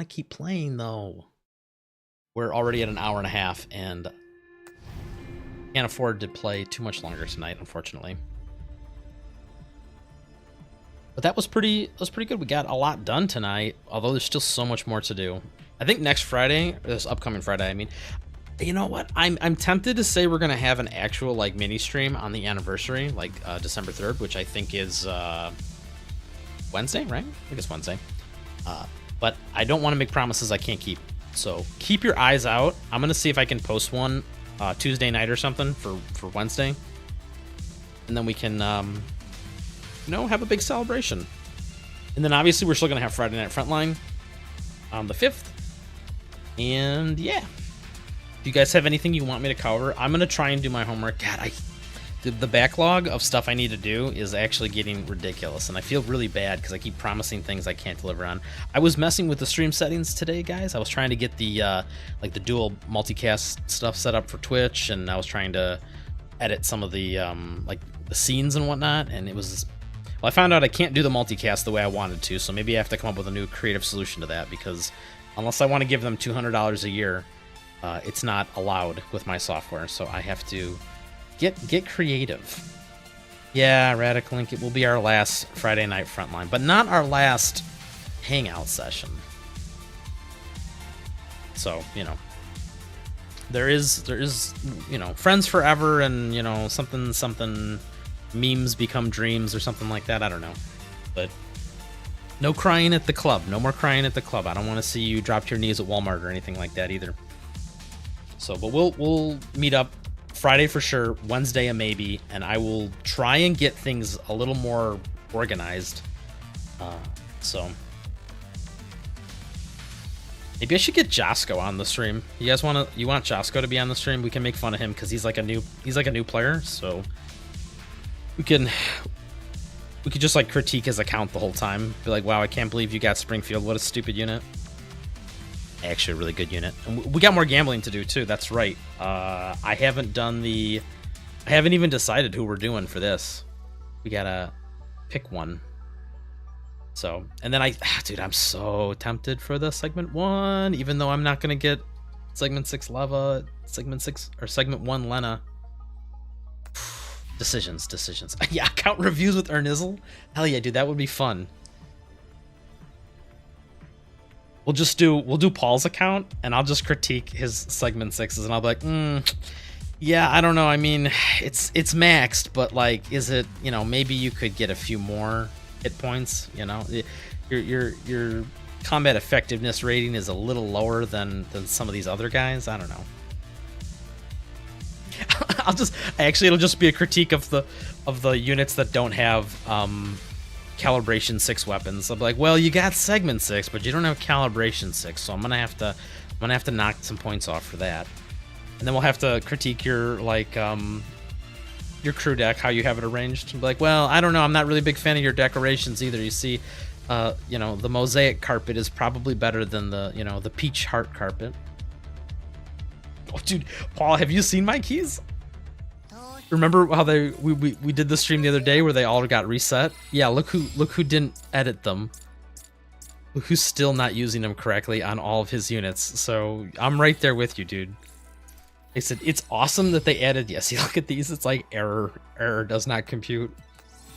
keep playing though. We're already at an hour and a half and can't afford to play too much longer tonight, unfortunately. But that was pretty good. We got a lot done tonight, although there's still so much more to do. I think next Friday, or this upcoming Friday, I mean, you know what? I'm tempted to say we're gonna have an actual like mini stream on the anniversary, like December 3rd, which I think is Wednesday, right? I think it's Wednesday. But I don't want to make promises I can't keep. So keep your eyes out. I'm gonna see if I can post one Tuesday night or something for Wednesday, and then we can you know, have a big celebration. And then obviously we're still gonna have Friday Night Frontline on the 5th. And yeah, do you guys have anything you want me to cover? I'm gonna try and do my homework. God, the backlog of stuff I need to do is actually getting ridiculous, and I feel really bad because I keep promising things I can't deliver on. I was messing with the stream settings today, guys. I was trying to get the like the dual multicast stuff set up for Twitch, and I was trying to edit some of the like the scenes and whatnot, and it was, well, I found out I can't do the multicast the way I wanted to, so maybe I have to come up with a new creative solution to that, because unless I want to give them $200 a year, it's not allowed with my software, so I have to get creative. Yeah, Radical Link, it will be our last Friday Night Frontline, but not our last hangout session. So, you know, there is, you know, friends forever, and, you know, something memes become dreams or something like that. I don't know, but no crying at the club. No more crying at the club. I don't want to see you drop to your knees at Walmart or anything like that either. So, but we'll meet up Friday for sure, Wednesday a maybe, and I will try and get things a little more organized. So maybe I should get Josco on the stream. You guys want Josco to be on the stream? We can make fun of him because he's like a new player, so we could just like critique his account the whole time. Be like, wow, I can't believe you got Springfield. What a stupid unit. Actually a really good unit, and we got more gambling to do too. That's right. I haven't even decided who we're doing for this. We gotta pick one. So, and then dude, I'm so tempted for the segment 1, even though I'm not gonna get segment 6 Lava, segment 6 or segment 1 Lena. Decisions. Yeah, account reviews with Ernizzle. Hell yeah, dude, that would be fun. We'll do Paul's account, and I'll just critique his segment 6s, and I'll be like, yeah, I don't know. I mean, it's maxed, but like, is it, you know, maybe you could get a few more hit points. You know, your combat effectiveness rating is a little lower than some of these other guys. I don't know. It'll just be a critique of the units that don't have calibration 6 weapons. I'll be like, well, you got segment 6, but you don't have calibration 6, so I'm gonna have to knock some points off for that. And then we'll have to critique your crew deck, how you have it arranged. Be like, well, I don't know, I'm not really a big fan of your decorations either. You see, you know, the mosaic carpet is probably better than the peach heart carpet. Oh, dude, Paul, have you seen my keys? Remember how we did the stream the other day where they all got reset? Yeah, look who didn't edit them. Look who's still not using them correctly on all of his units. So I'm right there with you, dude. They said it's awesome that they added. Yeah, see, look at these. It's like error does not compute.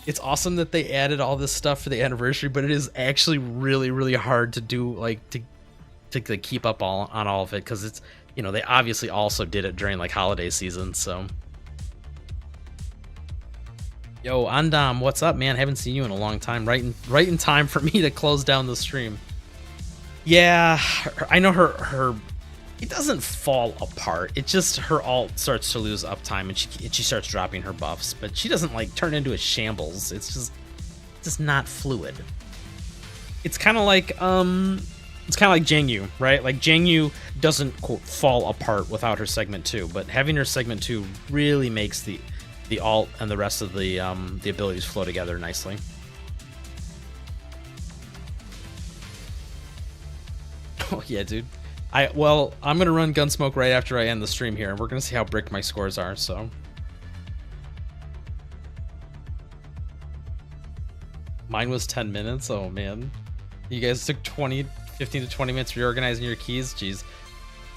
It's awesome that they added all this stuff for the anniversary, but it is actually really, really hard to do, like to keep up on all of it, because it's, you know, they obviously also did it during like holiday season. So. Yo, Andam, what's up, man? Haven't seen you in a long time. Right in time for me to close down the stream. Yeah, I know her. It doesn't fall apart. It just, her alt starts to lose uptime, and she starts dropping her buffs. But she doesn't like turn into a shambles. It's just not fluid. It's kind of like Jang Yu, right? Like Jang Yu doesn't quote fall apart without her segment 2, but having her segment 2 really makes the alt and the rest of the abilities flow together nicely. Oh yeah, dude. Well, I'm gonna run Gunsmoke right after I end the stream here, and we're gonna see how bricked my scores are. So mine was 10 minutes. Oh man, you guys took 15 to 20 minutes reorganizing your keys. Jeez.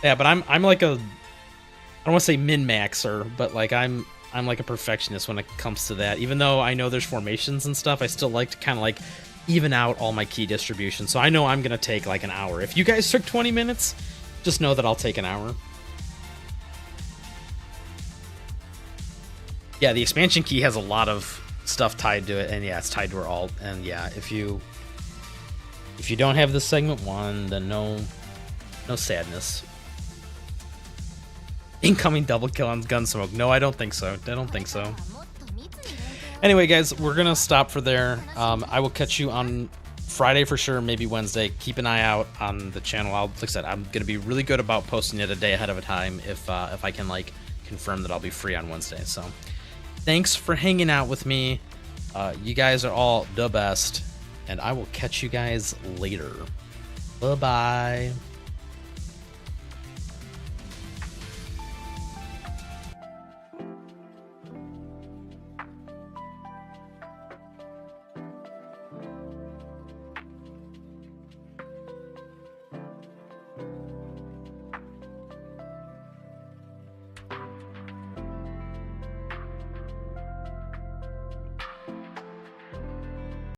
Yeah, but I'm like a, I don't want to say min-maxer, but like I'm like a perfectionist when it comes to that. Even though I know there's formations and stuff, I still like to kind of like even out all my key distribution. So I know I'm gonna take like an hour. If you guys took 20 minutes, just know that I'll take an hour. Yeah, the expansion key has a lot of stuff tied to it, and yeah, it's tied to her alt. And yeah, if you don't have this segment 1, then no sadness. Incoming double kill on Gunsmoke. No, I don't think so. I don't think so. Anyway, guys, we're gonna stop for there. I will catch you on Friday for sure, maybe Wednesday. Keep an eye out on the channel. Like I said, I'm gonna be really good about posting it a day ahead of a time if I can like confirm that I'll be free on Wednesday. So thanks for hanging out with me. You guys are all the best, and I will catch you guys later. Bye-bye.